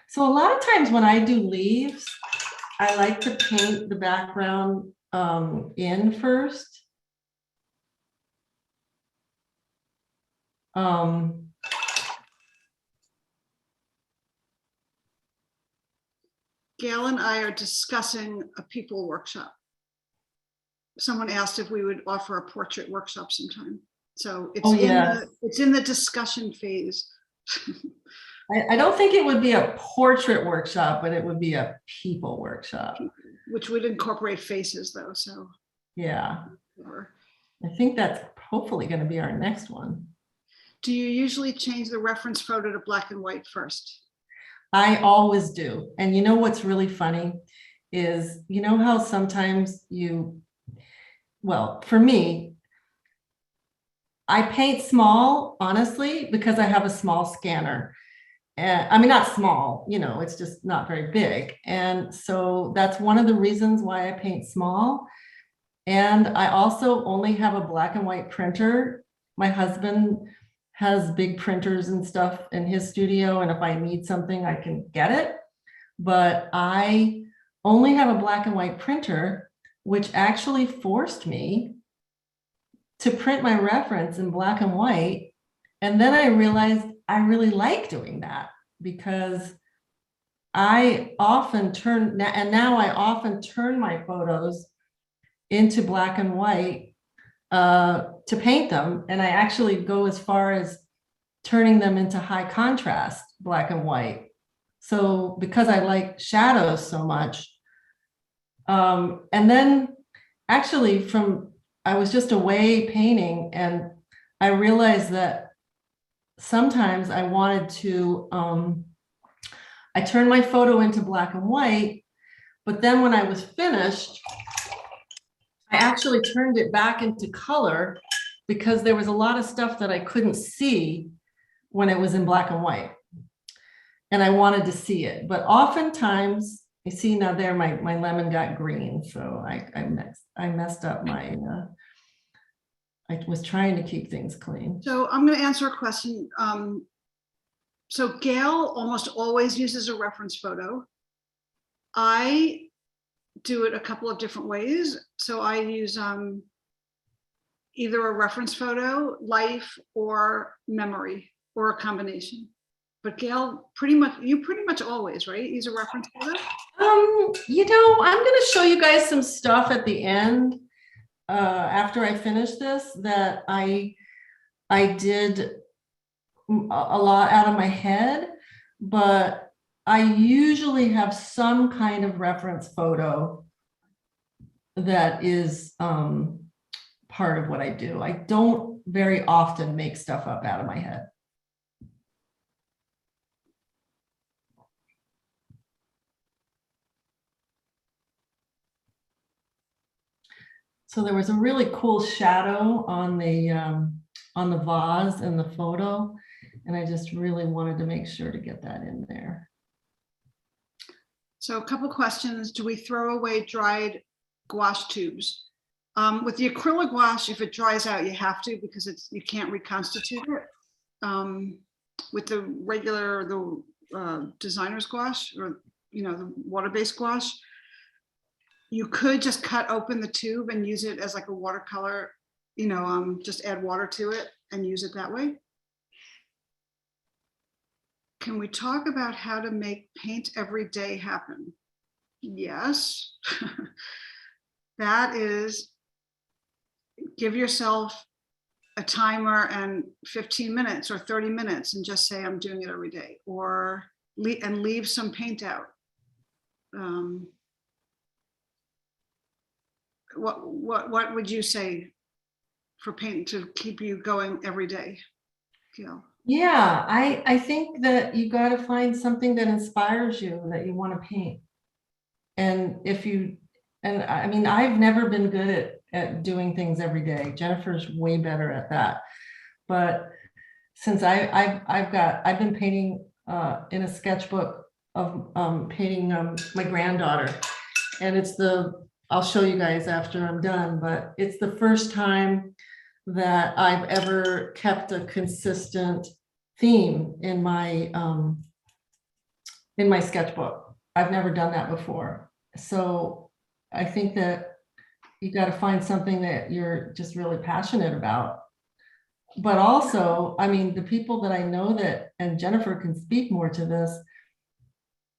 So a lot of times when I do leaves, I like to paint the background in first. Gayle and I are discussing a people workshop. Someone asked if we would offer a portrait workshop sometime. So it's in the discussion phase. I don't think it would be a portrait workshop, but it would be a people workshop. Which would incorporate faces though, so. Yeah. I think that's hopefully going to be our next one. Do you usually change the reference photo to black and white first? I always do. And you know what's really funny is, you know how sometimes well, for me, I paint small, honestly, because I have a small scanner. And I mean, not small, you know, it's just not very big. And so that's one of the reasons why I paint small. And I also only have a black and white printer. My husband has big printers and stuff in his studio. And if I need something, I can get it. But I only have a black and white printer, which actually forced me to print my reference in black and white. And then I realized I really like doing that because I often now I often turn my photos into black and white to paint them. And I actually go as far as turning them into high contrast, black and white. So because I like shadows so much. And then actually I was just away painting and I realized that sometimes I wanted to, I turned my photo into black and white, but then when I was finished, I actually turned it back into color because there was a lot of stuff that I couldn't see when it was in black and white. And I wanted to see it. But oftentimes, you see now there, my lemon got green. So I messed up my, I was trying to keep things clean. So I'm going to answer a question. So Gayle almost always uses a reference photo. I do it a couple of different ways. So I use either a reference photo, life, or memory, or a combination. But Gayle, you pretty much always, right? Use a reference photo? You know, I'm going to show you guys some stuff at the end after I finish this that I did a lot out of my head, but I usually have some kind of reference photo that is part of what I do. I don't very often make stuff up out of my head. So there was a really cool shadow on the vase in the photo, and I just really wanted to make sure to get that in there. So a couple questions. Do we throw away dried gouache tubes? With the acrylic gouache, if it dries out, you have to because you can't reconstitute it. With the regular, designer's gouache, or the water-based gouache, you could just cut open the tube and use it as like a watercolor, just add water to it and use it that way. Can we talk about how to make paint every day happen? Yes. That is, give yourself a timer and 15 minutes or 30 minutes and just say, I'm doing it every day, or leave some paint out. What would you say for paint to keep you going every day, Gayle? Yeah, I think that you got to find something that inspires you, that you want to paint. And I mean, I've never been good at doing things every day. Jennifer's way better at that. But since I've been painting in a sketchbook of painting my granddaughter, and I'll show you guys after I'm done, but it's the first time that I've ever kept a consistent theme in my sketchbook. I've never done that before. So I think that you got to find something that you're just really passionate about. But also, I mean, the people that I know and Jennifer can speak more to this,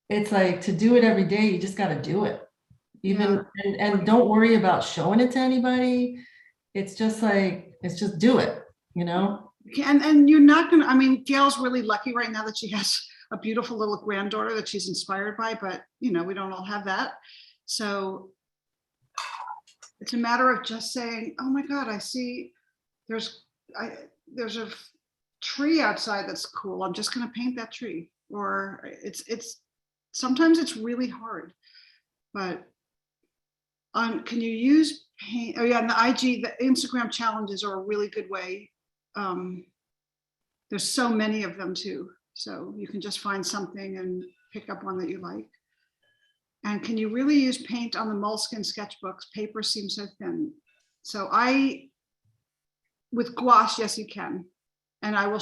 it's like, to do it every day, you just got to do it. And don't worry about showing it to anybody. It's just do it, And you're not gonna, I mean, Gayle's really lucky right now that she has a beautiful little granddaughter that she's inspired by, but we don't all have that. So it's a matter of just saying, oh my God, I see there's a tree outside that's cool. I'm just gonna paint that tree. Or sometimes it's really hard, but can you use paint? Oh yeah, and the Instagram challenges are a really good way. There's so many of them too. So you can just find something and pick up one that you like. And can you really use paint on the Moleskine sketchbooks? Paper seems so thin. So with gouache, yes, you can. And I will,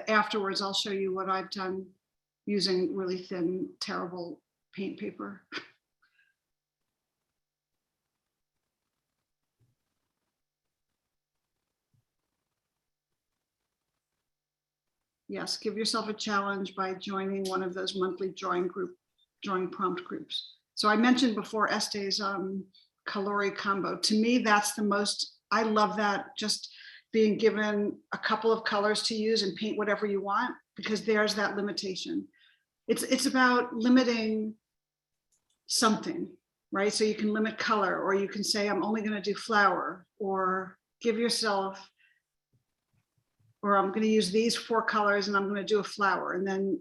afterwards, I'll show you what I've done using really thin, terrible paint paper. Yes, give yourself a challenge by joining one of those monthly drawing prompt groups. So I mentioned before Este's Calori combo. To me, that's the most I love that, just being given a couple of colors to use and paint whatever you want, because there's that limitation. It's about limiting something, right? So you can limit color, or you can say, I'm only going to do flower, or give yourself, or I'm going to use these 4 colors and I'm going to do a flower. And then,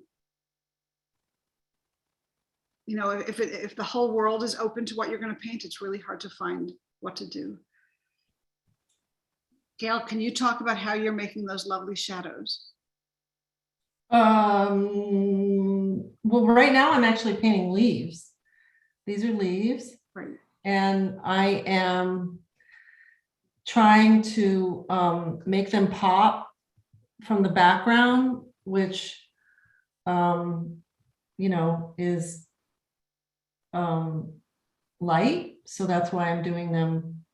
you know, if the whole world is open to what you're going to paint, it's really hard to find what to do. Gayle, can you talk about how you're making those lovely shadows? Well, right now I'm actually painting leaves. These are leaves. Right. And I am trying to make them pop from the background, which, you know, is light. So that's why I'm doing them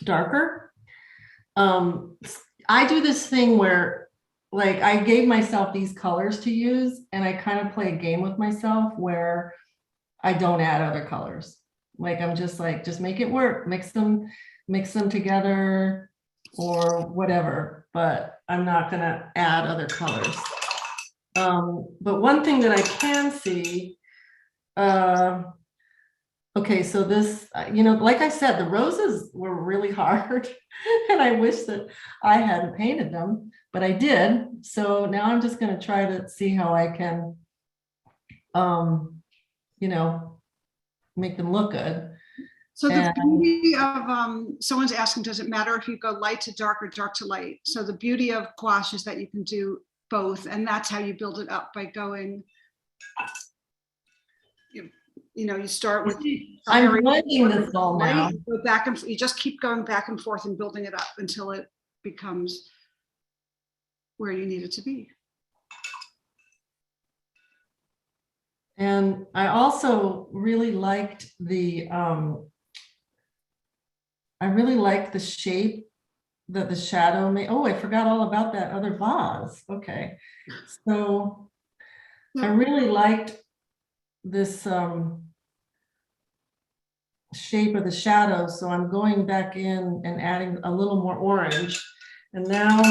darker. I do this thing where, like, I gave myself these colors to use, and I kind of play a game with myself where I don't add other colors. Like, I'm just like, just make it work, mix them together or whatever, but I'm not gonna add other colors. But one thing that I can see, okay, so this, you know, like I said, the roses were really hard and I wish that I hadn't painted them, but I did. So now I'm just going to try to see how I can, you know, make them look good. So the beauty of, someone's asking, does it matter if you go light to dark or dark to light? So the beauty of gouache is that you can do both, and that's how you build it up, by going, you know, you start with, I'm blending this all now. Go back and you just keep going back and forth and building it up until it becomes where you need it to be. And I also really liked the shape that the shadow made. Oh, I forgot all about that other vase. Okay, so I really liked this shape of the shadow, so I'm going back in and adding a little more orange, and now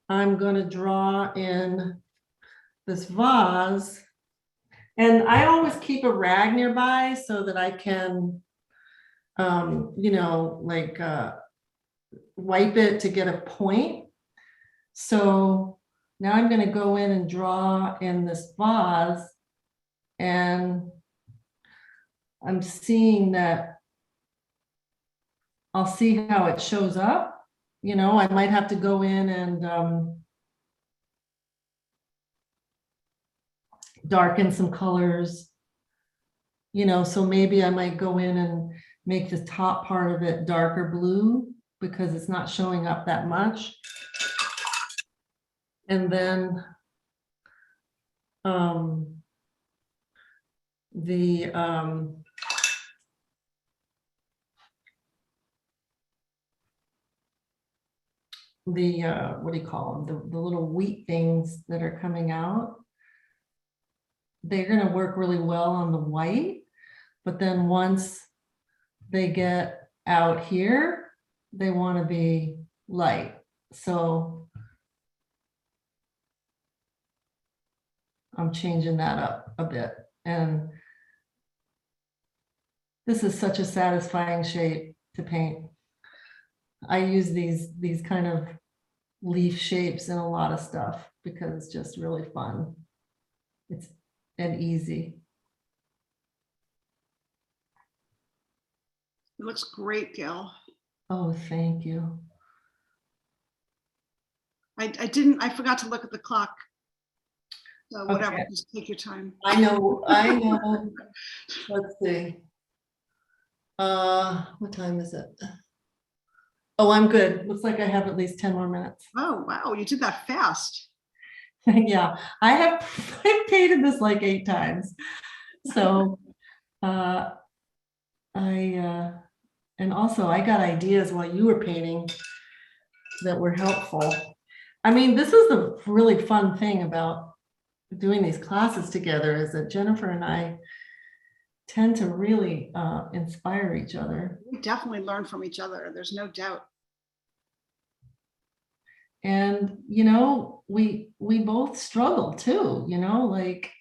I'm going to draw in this vase, and I always keep a rag nearby so that I can you know, like wipe it to get a point. So now I'm going to go in and draw in this vase, and I'm seeing that I'll see how it shows up. You know, I might have to go in and darken some colors, you know, so maybe I might go in and make the top part of it darker blue because it's not showing up that much. And then the what do you call them, the little wheat things that are coming out, they're going to work really well on the white, but then once they get out here, they want to be light. So I'm changing that up a bit, and this is such a satisfying shape to paint. I use these kind of leaf shapes in a lot of stuff because it's just really fun. It's and easy. It looks great, Gayle. Oh, thank you. I forgot to look at the clock. So whatever, okay. Just take your time. I know. Let's see. What time is it? Oh, I'm good. Looks like I have at least 10 more minutes. Oh, wow. You did that fast. Yeah, I've painted this like 8 times. So, and also I got ideas while you were painting that were helpful. I mean, this is the really fun thing about doing these classes together, is that Jennifer and I tend to really inspire each other. We definitely learn from each other. There's no doubt. And, we both struggle too, like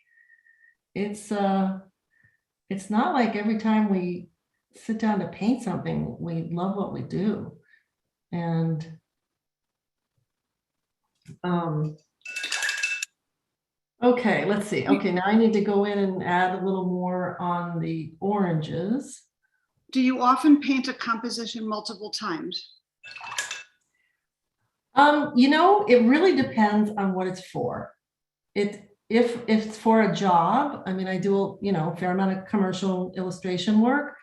it's not like every time we sit down to paint something, we love what we do. And okay, let's see. Okay, now I need to go in and add a little more on the oranges. Do you often paint a composition multiple times? It really depends on what it's for. If it's for a job, I mean, I do, a fair amount of commercial illustration work.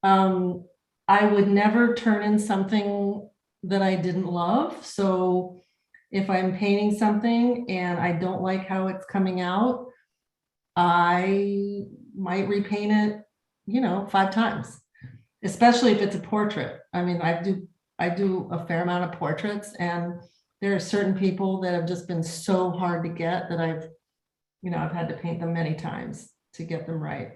I would never turn in something that I didn't love. So if I'm painting something and I don't like how it's coming out, I might repaint it, 5 times, especially if it's a portrait. I mean, I do a fair amount of portraits, and there are certain people that have just been so hard to get that I've had to paint them many times to get them right.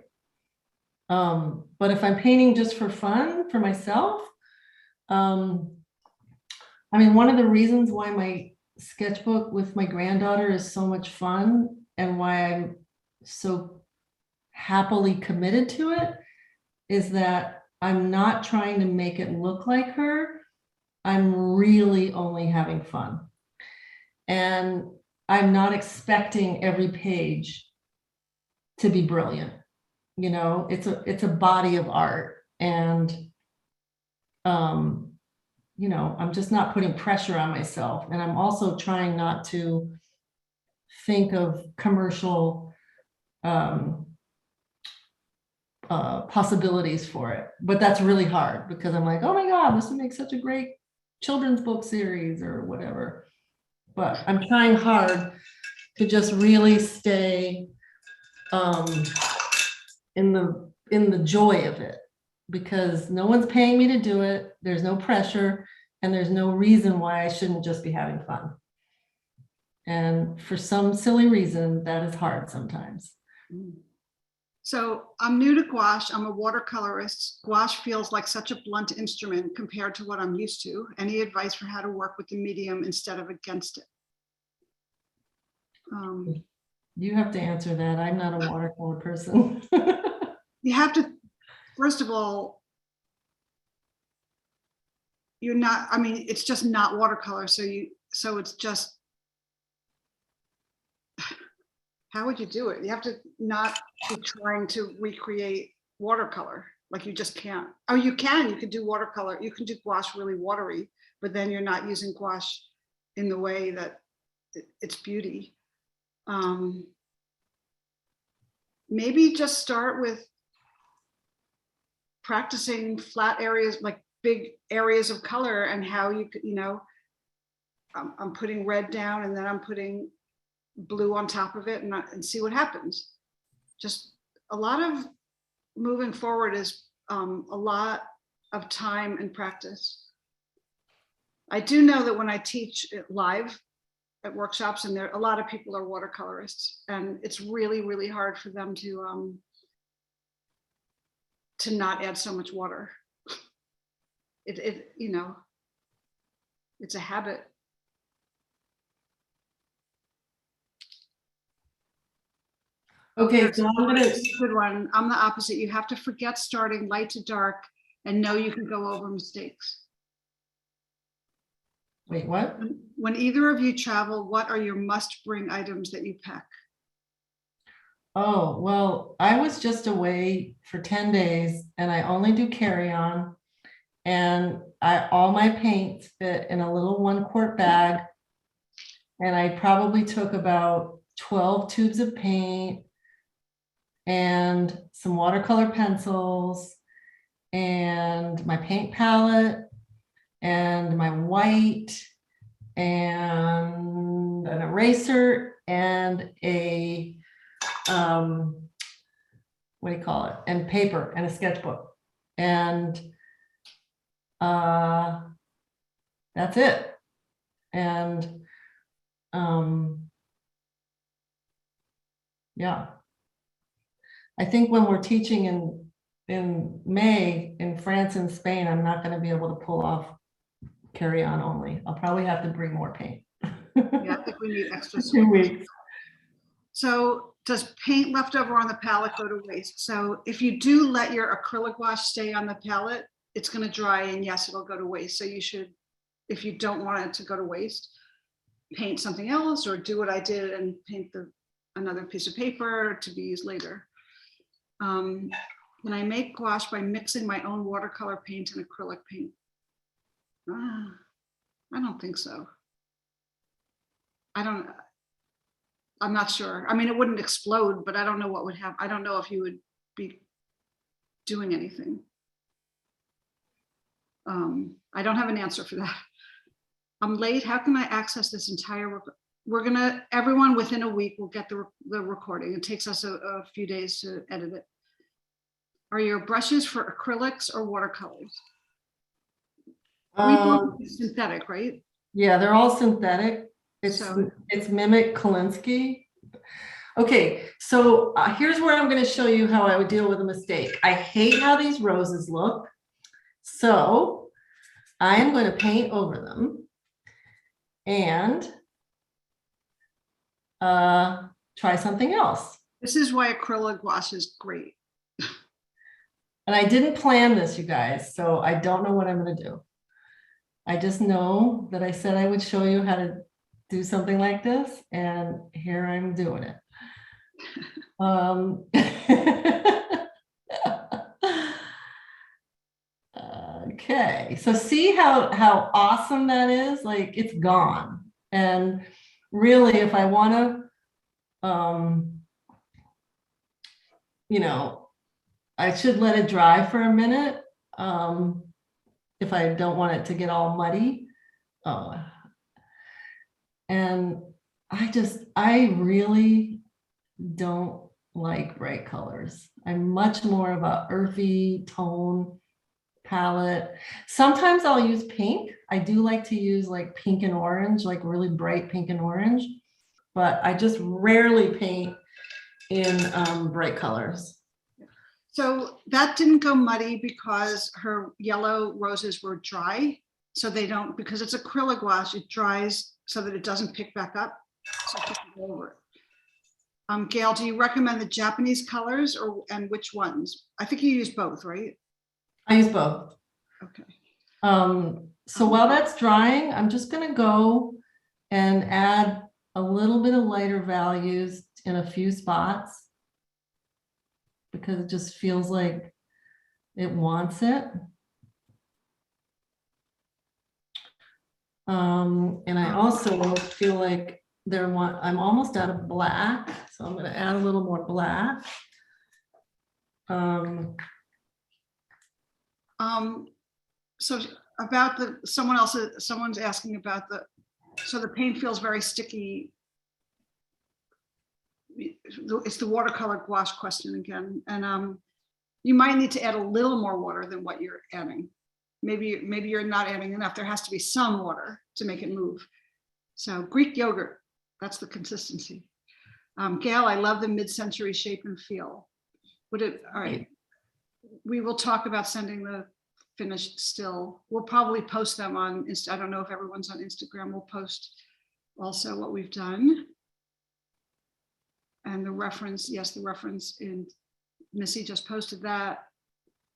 But if I'm painting just for fun, for myself, I mean, one of the reasons why my sketchbook with my granddaughter is so much fun and why I'm so happily committed to it is that I'm not trying to make it look like her. I'm really only having fun. And I'm not expecting every page to be brilliant. It's a body of art. And I'm just not putting pressure on myself. And I'm also trying not to think of commercial possibilities for it. But that's really hard because I'm like, oh my God, this would make such a great children's book series or whatever. But I'm trying hard to just really stay in the joy of it, because no one's paying me to do it. There's no pressure, and there's no reason why I shouldn't just be having fun. And for some silly reason, that is hard sometimes. So I'm new to gouache. I'm a watercolorist. Gouache feels like such a blunt instrument compared to what I'm used to. Any advice for how to work with the medium instead of against it? You have to answer that. I'm not a watercolor person. You have to, first of all, you're not, I mean, it's just not watercolor. So it's just, how would you do it? You have to not be trying to recreate watercolor. Like you just can't. Oh, you can do watercolor. You can do gouache really watery, but then you're not using gouache in the way that it's beauty. Maybe just start with practicing flat areas, like big areas of color, and how you could, I'm putting red down and then I'm putting blue on top of it and see what happens. Just a lot of moving forward is a lot of time and practice. I do know that when I teach it live at workshops, and a lot of people are watercolorists, and it's really, really hard for them to not add so much water. It's a habit. Okay, so I'm gonna. Good one. I'm the opposite. You have to forget starting light to dark and know you can go over mistakes. Wait, what? When either of you travel, what are your must-bring items that you pack? Oh, well, I was just away for 10 days and I only do carry-on, and all my paints fit in a little 1-quart bag. And I probably took about 12 tubes of paint and some watercolor pencils and my paint palette and my white and an eraser and a what do you call it, and paper and a sketchbook, and that's it. And yeah, I think when we're teaching in May in France and Spain, I'm not going to be able to pull off carry on only. I'll probably have to bring more paint. Yeah, I think we need extra 2 swatches. weeks. So does paint left over on the palette go to waste? So if you do let your acrylic wash stay on the palette, it's going to dry, and yes, it'll go to waste. So you should, if you don't want it to go to waste, paint something else or do what I did and paint another piece of paper to be used later. Can I make gouache by mixing my own watercolor paint and acrylic paint? I don't think so. I'm not sure. I mean, it wouldn't explode, but I don't know what would happen. I don't know if you would be doing anything. I don't have an answer for that. I'm late. How can I access this entire work? Everyone within a week will get the recording. It takes us a few days to edit it. Are your brushes for acrylics or watercolors? Synthetic, right? Yeah, they're all synthetic. It's Mimic Kolinsky. Okay, so here's where I'm going to show you how I would deal with a mistake. I hate how these roses look. So I am going to paint over them and try something else. This is why acrylic gouache is great. And I didn't plan this, you guys, so I don't know what I'm going to do. I just know that I said I would show you how to do something like this, and here I'm doing it. Okay, so see how awesome that is? Like, it's gone. And really, if I want to, you know, I should let it dry for a minute if I don't want it to get all muddy. And I really don't like bright colors. I'm much more of a earthy tone palette. Sometimes I'll use pink. I do like to use like pink and orange, like really bright pink and orange, but I just rarely paint in bright colors. So that didn't go muddy because her yellow roses were dry. So they don't, because it's acrylic gouache, it dries so that it doesn't pick back up. So I can go over it. Gayle, do you recommend the Japanese colors and which ones? I think you use both, right? I use both. Okay. So while that's drying, I'm just going to go and add a little bit of lighter values in a few spots because it just feels like it wants it. And I also feel like I'm almost out of black, so I'm going to add a little more black. So about someone's asking about so the paint feels very sticky. It's the watercolor gouache question again. And you might need to add a little more water than what you're adding. Maybe you're not adding enough. There has to be some water to make it move. So Greek yogurt, that's the consistency. Gayle, I love the mid-century shape and feel. All right. We will talk about sending the finished still. We'll probably post them on I don't know if everyone's on Instagram. We'll post also what we've done. And the reference, yes, the reference in Missy just posted that.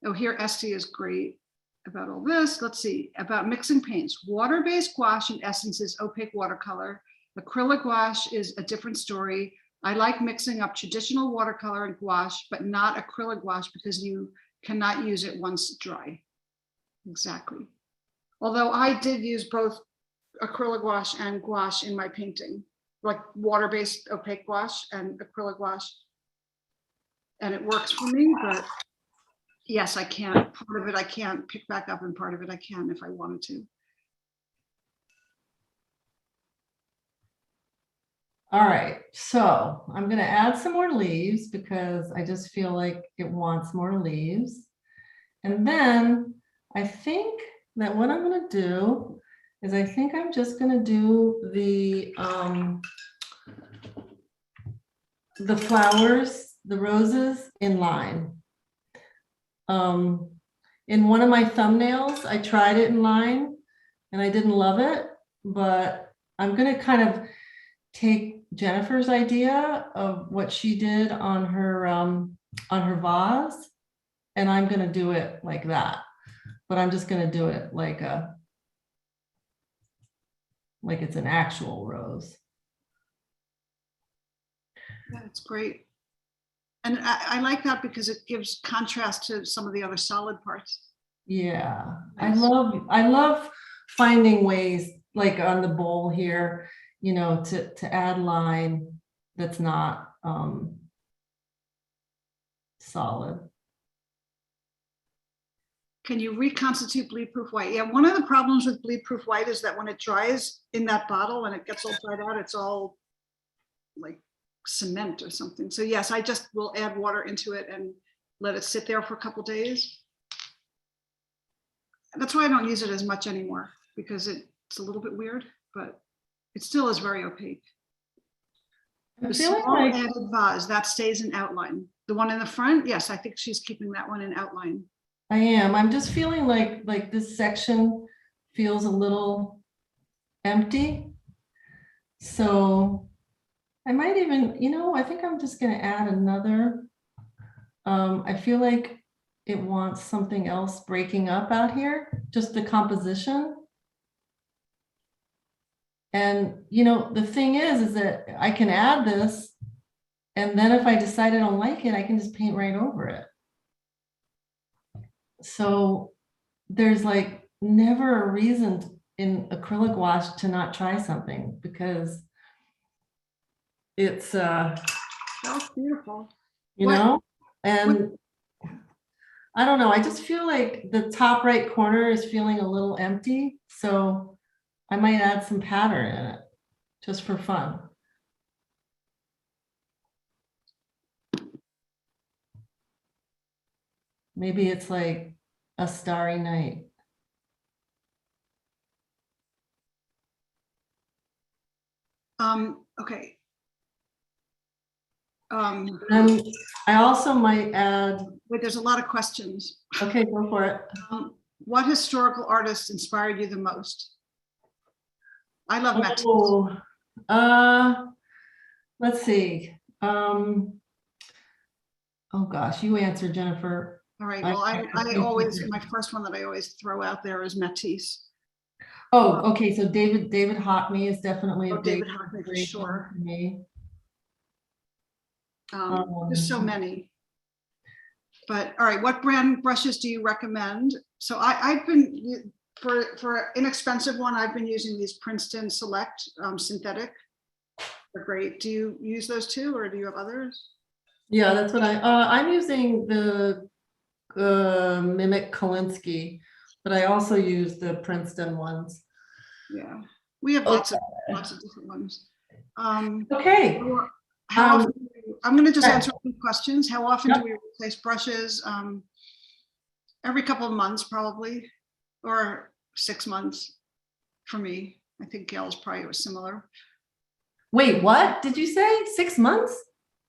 Oh, here Esty is great about all this. Let's see, about mixing paints. Water-based gouache in essence is opaque watercolor. Acrylic gouache is a different story. I like mixing up traditional watercolor and gouache, but not acrylic gouache because you cannot use it once dry. Exactly. Although I did use both acrylic gouache and gouache in my painting, like water-based opaque gouache and acrylic gouache. And it works for me, but yes, I can't. Part of it I can't pick back up, and part of it I can if I wanted to. All right, so I'm going to add some more leaves because I just feel like it wants more leaves. And then I think that what I'm going to do is I think I'm just going to do the flowers the roses in line. In one of my thumbnails, I tried it in line and I didn't love it, but I'm going to kind of take Jennifer's idea of what she did on her vase, and I'm going to do it like that. But I'm just going to do it like it's an actual rose. That's great. And I like that because it gives contrast to some of the other solid parts. Yeah, Nice. I love finding ways, like on the bowl here, you know, to add line that's not solid. Can you reconstitute bleed-proof white? Yeah, one of the problems with bleed-proof white is that when it dries in that bottle and it gets all dried out, it's all like cement or something. So yes, I just will add water into it and let it sit there for a couple days. That's why I don't use it as much anymore, because it's a little bit weird, but it still is very opaque. I'm The feeling small like added vase, that stays in outline. The one in the front, yes, I think she's keeping that one in outline. I am. I'm just feeling like this section feels a little empty. So I might even, you know, I think I'm just going to add another. I feel like it wants something else breaking up out here, just the composition. And, you know, the thing is that I can add this, and then if I decide I don't like it, I can just paint right over it. So there's like never a reason in acrylic wash to not try something, because it's That's beautiful. you know, and I don't know, I just feel like the top right corner is feeling a little empty, so I might add some pattern in it just for fun. Maybe it's like a starry night. Okay. And I also might add. Wait, there's a lot of questions. Okay, go for it. What historical artist inspired you the most? I love Matisse. Let's see. Oh gosh, you answered, Jennifer. All right. Well, I always, my first one that I always throw out there is Matisse. Oh, okay. So David Hockney is definitely a big David Hockney for sure. For me. There's so many. But all right, what brand brushes do you recommend? So I've been, for an inexpensive one, I've been using these Princeton Select synthetic. They're great. Do you use those too, or do you have others? Yeah, that's what I'm using the Mimic Kolinsky, but I also use the Princeton ones. Yeah, we have lots of different ones. Okay. How often I'm going to just answer a few questions. How often do we replace brushes? Every couple of months, probably, or 6 months for me. I think Gayle's probably was similar. Wait, what did you say? 6 months?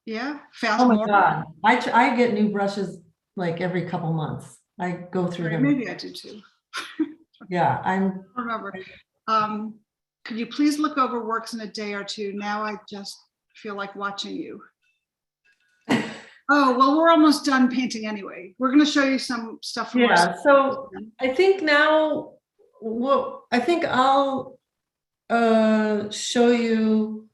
Yeah, fast. Oh my God. I get new brushes like every couple months. I go through them. Maybe I do too. Yeah, I remember. Could you please look over works in a day or two? Now I just feel like watching you. Oh, well, we're almost done painting anyway. We're going to show you some stuff from so I think now, I think I'll show you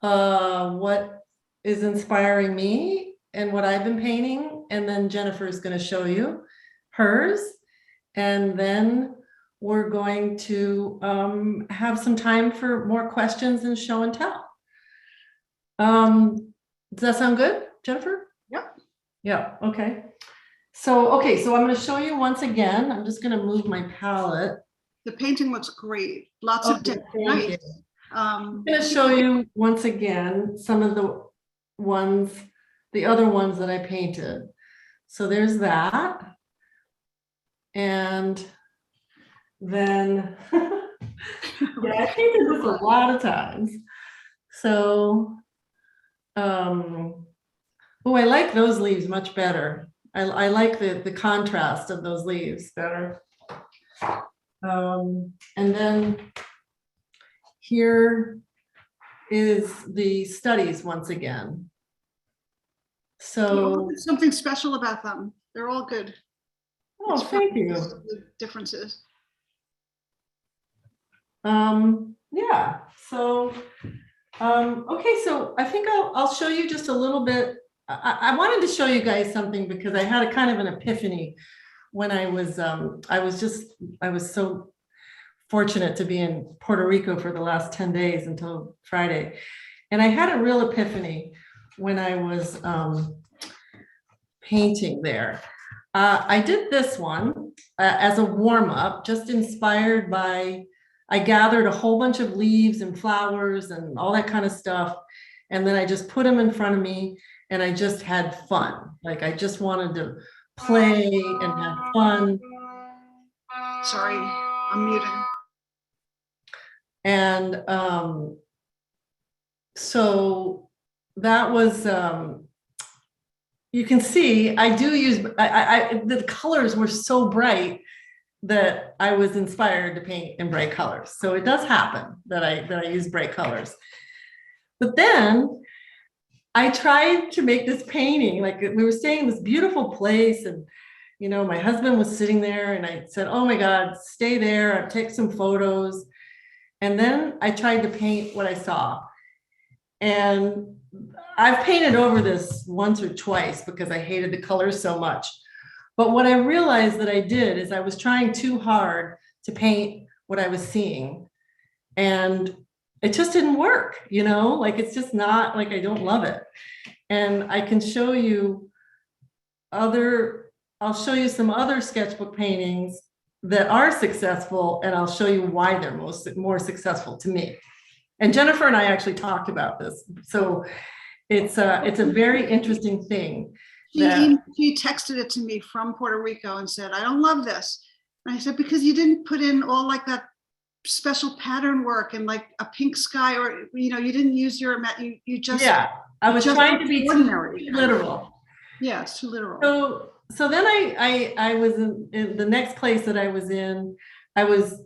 what is inspiring me and what I've been painting, and then Jennifer is going to show you hers, and then we're going to have some time for more questions and show and tell. Does that sound good, Jennifer? Yep. Yeah, okay. So I'm going to show you once again. I'm just going to move my palette. The painting looks great. Lots of depth. Nice. I'm going to show you once again some of the other ones that I painted. So there's that. And then, yeah, I painted this a lot of times. So Oh, I like those leaves much better. I like the contrast of those leaves better. And then here is the studies once again. So, There's something special about them. They're all good. oh, It's fun thank you. to see the differences. Yeah, so, okay, so I think I'll show you just a little bit. I wanted to show you guys something because I had a kind of an epiphany when I was so fortunate to be in Puerto Rico for the last 10 days until Friday. And I had a real epiphany when I was painting there. I did this one as a warm up, just inspired by, I gathered a whole bunch of leaves and flowers and all that kind of stuff. And then I just put them in front of me and I just had fun. Like I just wanted to play and have fun. Sorry, I'm muting. And so that was, you can see I do use, the colors were so bright that I was inspired to paint in bright colors. So it does happen that I use bright colors. But then I tried to make this painting, like we were staying in this beautiful place and my husband was sitting there and I said, oh my God, stay there, I'll take some photos. And then I tried to paint what I saw. And I've painted over this once or twice because I hated the colors so much. But what I realized that I did is I was trying too hard to paint what I was seeing. And it just didn't work, like it's just not, like I don't love it. And I can show you I'll show you some other sketchbook paintings that are successful, and I'll show you why they're more successful to me. And Jennifer and I actually talked about this. So it's a very interesting thing. She texted it to me from Puerto Rico and said, I don't love this. And I said, because you didn't put in all like that special pattern work and like a pink sky, or you didn't use your you just, yeah, I was trying to be ordinary. Too literal. Yeah, it's too literal. So then I was in the next place that I was in. I was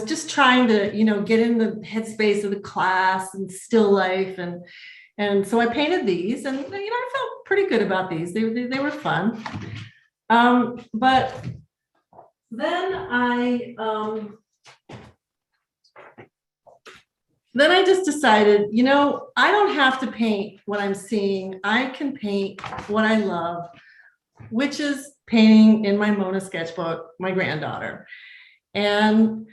just trying to get in the headspace of the class and still life, and so I painted these, and I felt pretty good about these. They were fun. But then I just decided, I don't have to paint what I'm seeing. I can paint what I love, which is painting in my Mona sketchbook, my granddaughter. And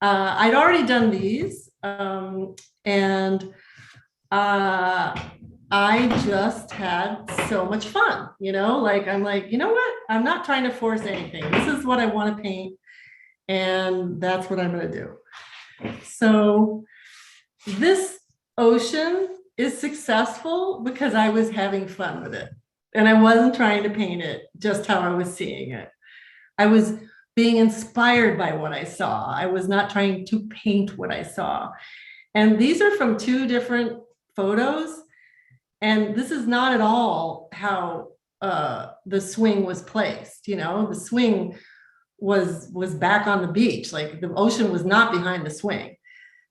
I'd already done these, and I just had so much fun, like, I'm like, you know what? I'm not trying to force anything. This is what I want to paint, and that's what I'm going to do. So this ocean is successful because I was having fun with it. And I wasn't trying to paint it just how I was seeing it. I was being inspired by what I saw. I was not trying to paint what I saw. And these are from two different photos. And this is not at all how the swing was placed. The swing was back on the beach. Like the ocean was not behind the swing.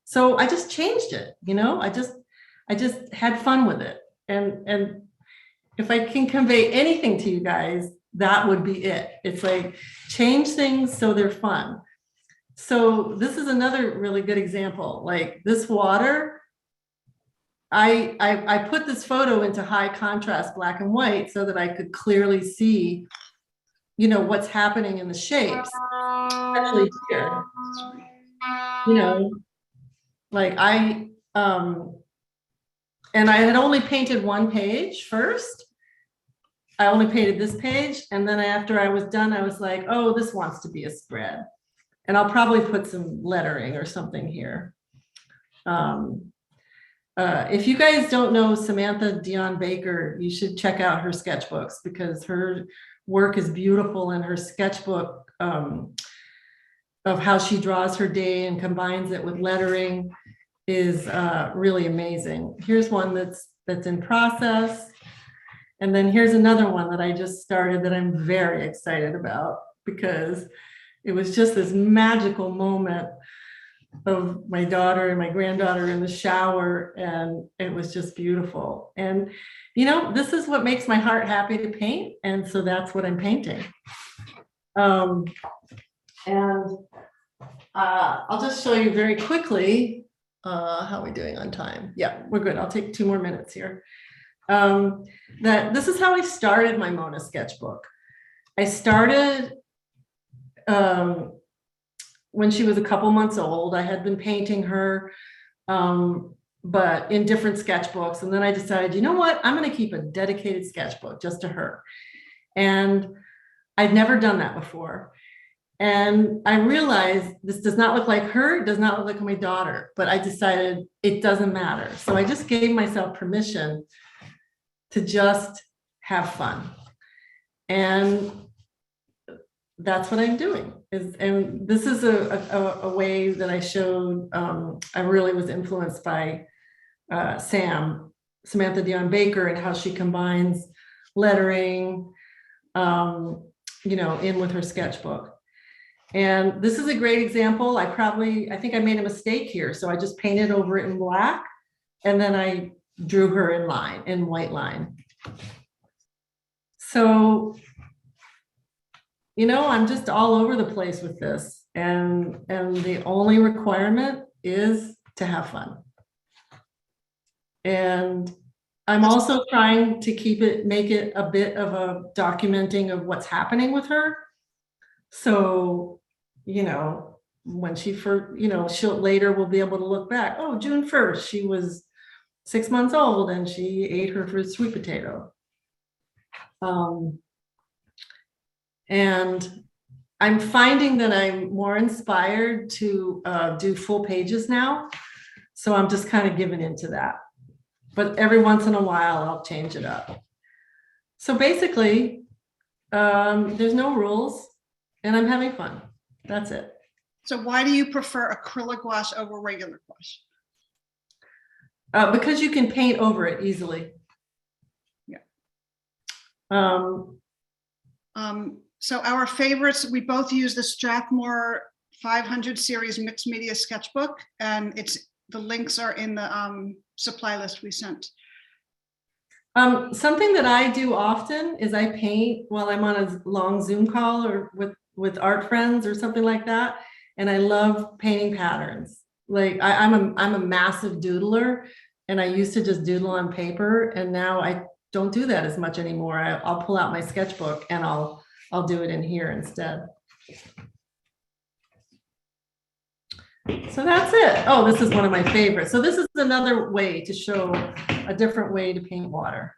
So I just changed it, I just had fun with it. And if I can convey anything to you guys, that would be it. It's like change things so they're fun. So this is another really good example. Like this water, I put this photo into high contrast black and white so that I could clearly see, what's happening in the shapes. Especially here, like and I had only painted one page first. I only painted this page. And then after I was done, I was like, oh, this wants to be a spread. And I'll probably put some lettering or something here. If you guys don't know Samantha Dion Baker, you should check out her sketchbooks because her work is beautiful, and her sketchbook of how she draws her day and combines it with lettering is really amazing. Here's one that's in process. And then here's another one that I just started that I'm very excited about because it was just this magical moment of my daughter and my granddaughter in the shower, and it was just beautiful. And you know, this is what makes my heart happy to paint, and so that's what I'm painting. And I'll just show you very quickly how are we doing on time. Yeah, we're good. I'll take 2 more minutes here. That this is how I started my Mona sketchbook. I started when she was a couple months old. I had been painting her, but in different sketchbooks. And then I decided, you know what, I'm going to keep a dedicated sketchbook just to her. And I'd never done that before. And I realized this does not look like her, it does not look like my daughter, but I decided it doesn't matter. So I just gave myself permission to just have fun. And that's what I'm doing. And this is a way that I showed, I really was influenced by Samantha Dion Baker, and how she combines lettering, you know, in with her sketchbook. And this is a great example. I think I made a mistake here. So I just painted over it in black, and then I drew her in white line. So, you know, I'm just all over the place with this. And the only requirement is to have fun. And I'm also trying to make it a bit of a documenting of what's happening with her. So, you know, when she first, you know, later we'll be able to look back. Oh, June 1st, she was 6 months old and she ate her first sweet potato. And I'm finding that I'm more inspired to do full pages now. So I'm just kind of giving into that. But every once in a while, I'll change it up. So basically, there's no rules and I'm having fun. That's it. So why do you prefer acrylic gouache over regular gouache? Because you can paint over it easily. Yeah. So our favorites, we both use the Strathmore 500 series mixed media sketchbook, and the links are in the supply list we sent. Something that I do often is I paint while I'm on a long Zoom call or with art friends or something like that. And I love painting patterns. Like I'm a massive doodler, and I used to just doodle on paper, and now I don't do that as much anymore. I'll pull out my sketchbook and I'll do it in here instead. So that's it. Oh, this is one of my favorites. So this is another way to show a different way to paint water.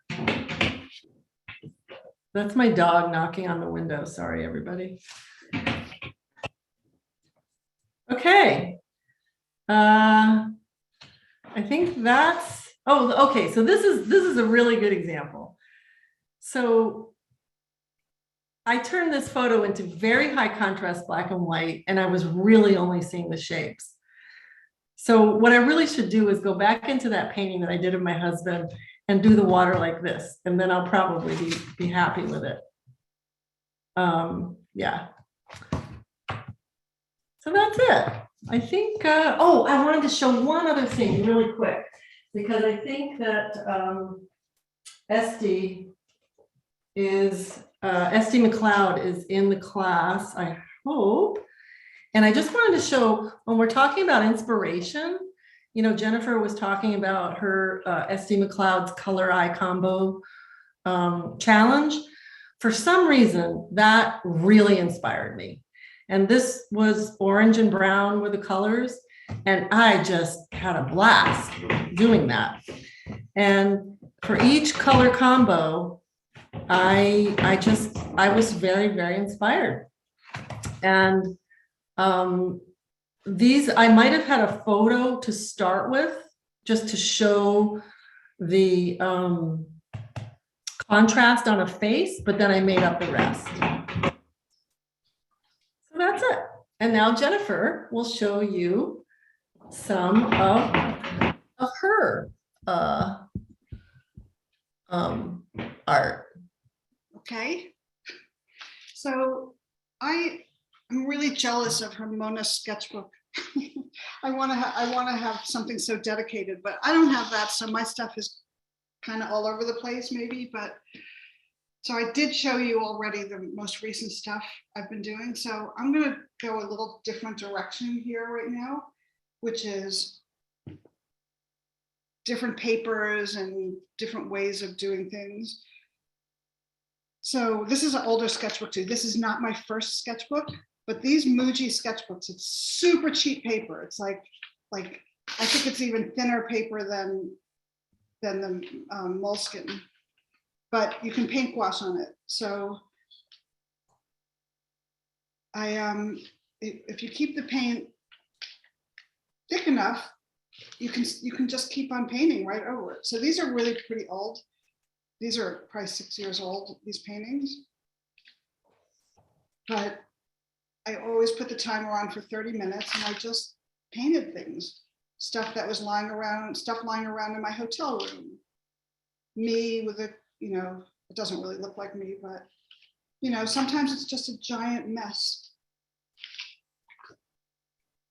That's my dog knocking on the window. Sorry, everybody. Okay. I think that's, oh, okay. So this is a really good example. So I turned this photo into very high contrast black and white, and I was really only seeing the shapes. So what I really should do is go back into that painting that I did of my husband and do the water like this, and then I'll probably be happy with it. Yeah. So that's it. I think, oh, I wanted to show one other thing really quick, because I think that Esty McLeod is in the class, I hope. And I just wanted to show, when we're talking about inspiration, you know, Jennifer was talking about her Esty McLeod's Color Eye Combo challenge. For some reason, that really inspired me. And this was orange and brown were the colors. And I just had a blast doing that. And for each color combo, I was very, very inspired. And these, I might have had a photo to start with, just to show the contrast on a face, but then I made up the rest. So that's it. And now Jennifer will show you some of her art. Okay. So I'm really jealous of her Mona sketchbook. I want to have something so dedicated, but I don't have that. So my stuff is kind of all over the place maybe, but so I did show you already the most recent stuff I've been doing. So I'm going to go a little different direction here right now, which is different papers and different ways of doing things. So this is an older sketchbook too. This is not my first sketchbook, but these Muji sketchbooks, it's super cheap paper. It's like I think it's even thinner paper than the moleskin, but you can paint gouache on it. So if you keep the paint thick enough, you can just keep on painting right over it. So these are really pretty old. These are probably 6 years old, these paintings. But I always put the timer on for 30 minutes and I just painted things, stuff that was lying around, stuff lying around in my hotel room. Me with a, it doesn't really look like me, but sometimes it's just a giant mess.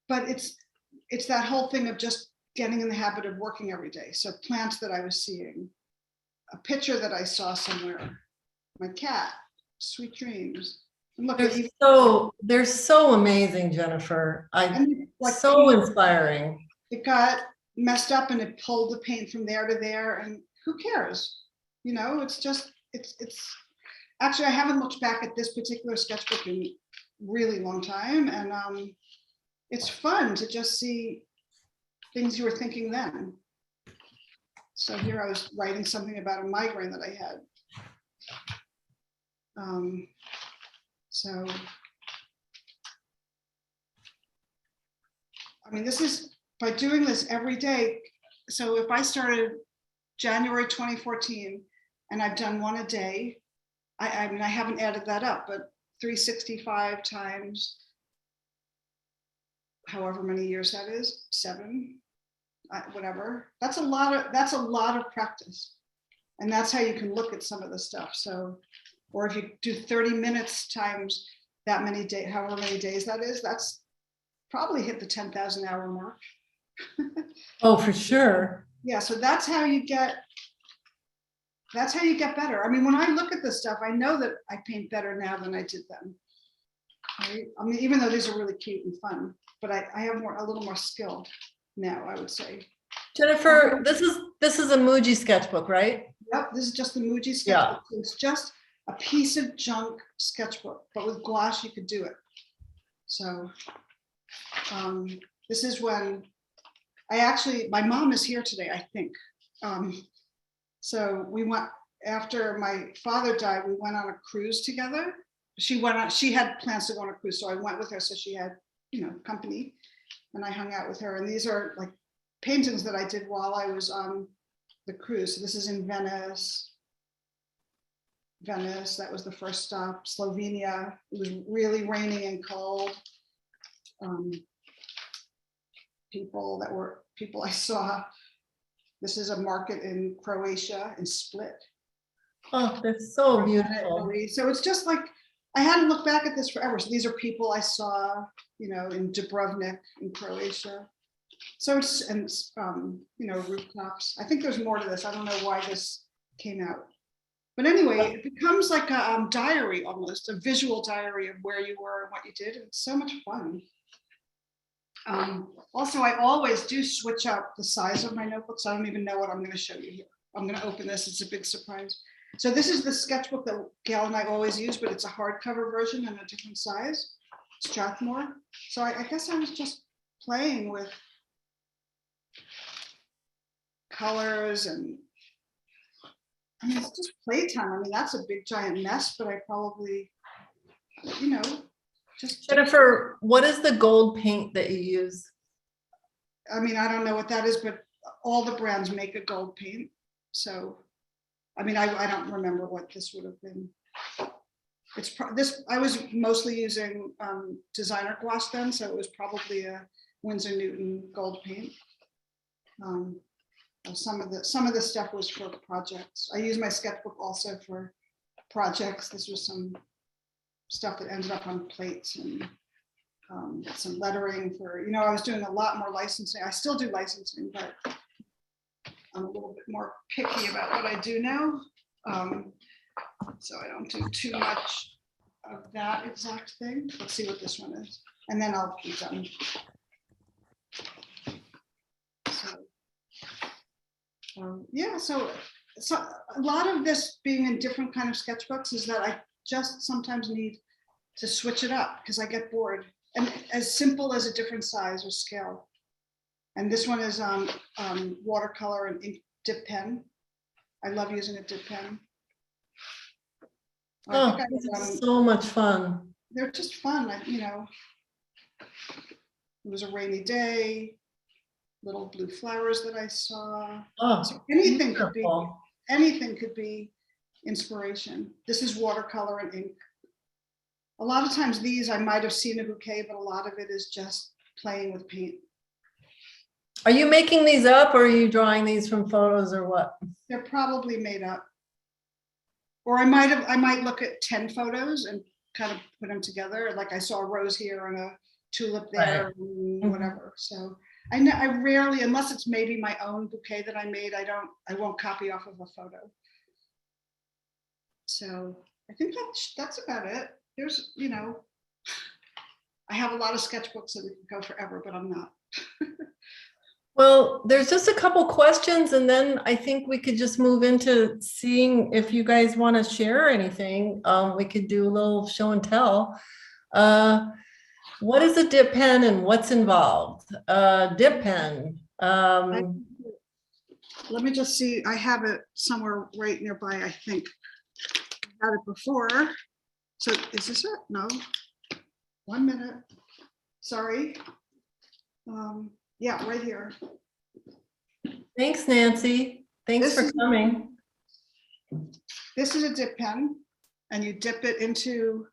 But it's that whole thing of just getting in the habit of working every day. So plants that I was seeing, a picture that I saw somewhere, my cat, sweet dreams. And look, they're so amazing, Jennifer. Like so inspiring. It got messed up and it pulled the paint from there to there, and who cares? It's just it's actually I haven't looked back at this particular sketchbook in a really long time, and it's fun to just see things you were thinking then. So here I was writing something about a migraine that I had. So, I mean, this is by doing this every day. So if I started January 2014 and I've done one a day, I mean, I haven't added that up, but 365 times however many years that is, 7, whatever. That's a lot of practice. And that's how you can look at some of the stuff. So, or if you do 30 minutes times that many days, however many days that is, that's probably hit the 10,000 hour mark. Oh, for sure. Yeah, so that's how you get better. I mean, when I look at this stuff, I know that I paint better now than I did then. Right? I mean, even though these are really cute and fun, but I have a little more skill now, I would say. Jennifer, this is a Muji sketchbook, right? Yep, this is just the Muji sketchbook. Yeah. It's just a piece of junk sketchbook, but with gouache you could do it. So this is when my mom is here today, I think. So we went, after my father died, we went on a cruise together. She had plans to go on a cruise, so I went with her, so she had, company, and I hung out with her. And these are like paintings that I did while I was on the cruise. So this is in Venice. That was the first stop. Slovenia. It was really rainy and cold. People I saw. This is a market in Croatia, in Split. Oh, they're so beautiful. So it's just like, I hadn't looked back at this forever. So these are people I saw, in Dubrovnik in Croatia. So it's, and rooftops. I think there's more to this. I don't know why this came out. But anyway, it becomes like a diary almost, a visual diary of where you were and what you did. And it's so much fun. Also, I always do switch out the size of my notebooks. I don't even know what I'm going to show you here. I'm going to open this. It's a big surprise. So this is the sketchbook that Gayle and I always use, but it's a hardcover version and a different size, Strathmore. So I guess I was just playing with colors and, I mean, it's just playtime. I mean, that's a big giant mess, but I probably, just. Jennifer, what is the gold paint that you use? I mean, I don't know what that is, but all the brands make a gold paint. So, I mean, I don't remember what this would have been. I was mostly using designer gouache then, so it was probably a Winsor Newton gold paint. Some of the stuff was for projects. I use my sketchbook also for projects. This was some stuff that ended up on plates and some lettering for, I was doing a lot more licensing. I still do licensing, but I'm a little bit more picky about what I do now. So I don't do too much of that exact thing. Let's see what this one is. And then I'll be done. Yeah, so a lot of this being in different kind of sketchbooks is that I just sometimes need to switch it up because I get bored. And as simple as a different size or scale. And this one is watercolor and ink dip pen. I love using a dip pen. Oh, this is so much fun. They're just fun. It was a rainy day. Little blue flowers that I saw. Oh, so anything could be inspiration. This is watercolor and ink. A lot of times these I might have seen a bouquet, but a lot of it is just playing with paint. Are you making these up or are you drawing these from photos or what? They're probably made up. Or I might look at 10 photos and kind of put them together. Like I saw a rose here and a tulip there, right. And whatever. So I rarely, unless it's maybe my own bouquet that I made, I won't copy off of a photo. So I think that's about it. There's, I have a lot of sketchbooks that could go forever, but I'm not. Well, there's just a couple questions and then I think we could just move into seeing if you guys want to share anything. We could do a little show and tell. What is a dip pen and what's involved? Dip pen. Let me just see. I have it somewhere right nearby. I think I had it before. So is this it? No. 1 minute. Sorry. Yeah, right here. Thanks, Nancy. Thanks for coming. This is a dip pen, and you dip it into.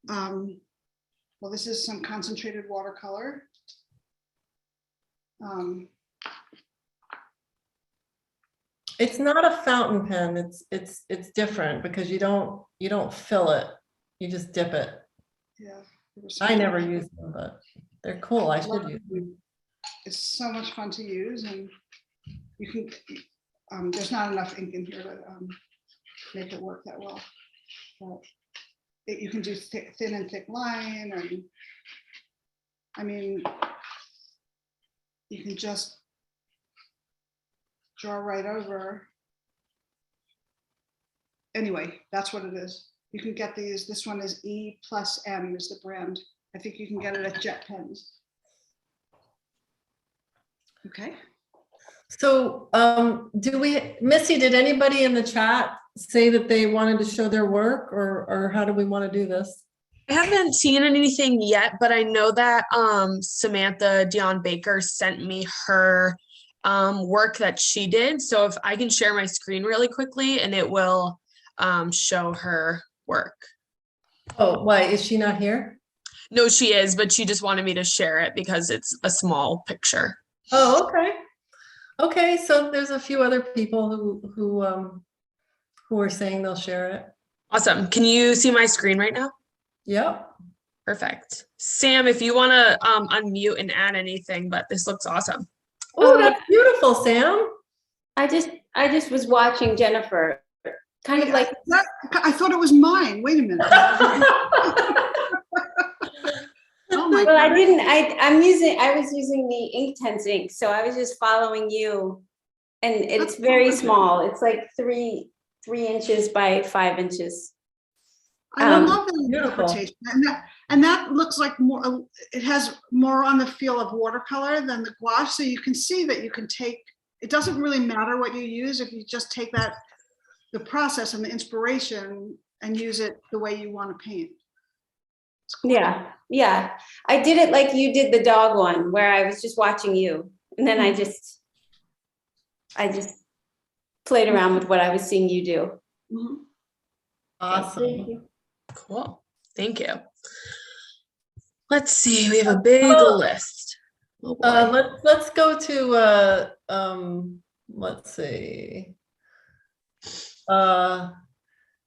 Well, this is some concentrated watercolor. It's not a fountain pen. It's different because you don't fill it. You just dip it. Yeah. I never use them, but they're cool. I should use them. It's so much fun to use, and you can. There's not enough ink in here to make it work that well. But you can do thin and thick line, and I mean, you can just draw right over. Anyway, that's what it is. You can get these. This one is E+M is the brand. I think you can get it at Jet Pens. Okay. So Missy, did anybody in the chat say that they wanted to show their work or how do we want to do this? I haven't seen anything yet, but I know that Samantha Dion Baker sent me her work that she did. So if I can share my screen really quickly and it will show her work. Oh, why is she not here? No, she is, but she just wanted me to share it because it's a small picture. Oh, okay. Okay, so there's a few other people who are saying they'll share it. Awesome. Can you see my screen right now? Yep. Perfect. Sam, if you want to unmute and add anything, but this looks awesome. Oh, that's beautiful, Sam. I just was watching Jennifer, kind of like that. I thought it was mine. Wait a minute. Oh my well, God. I was using the Inktense ink, so I was just following you, and it's That's very gorgeous. small. It's like 3 inches by 5 inches. I love the beautiful. interpretation, and that looks like more. It has more on the feel of watercolor than the gouache, so you can see that you can take. It doesn't really matter what you use if you just take the process and the inspiration and use it the way you want to paint. Yeah. I did it like you did the dog one, where I was just watching you, and then I just played around with what I was seeing you do. Mm-hmm. Awesome. Thank you. Cool. Thank you. Let's see. We have a big list. Oh boy. Let's go to let's see.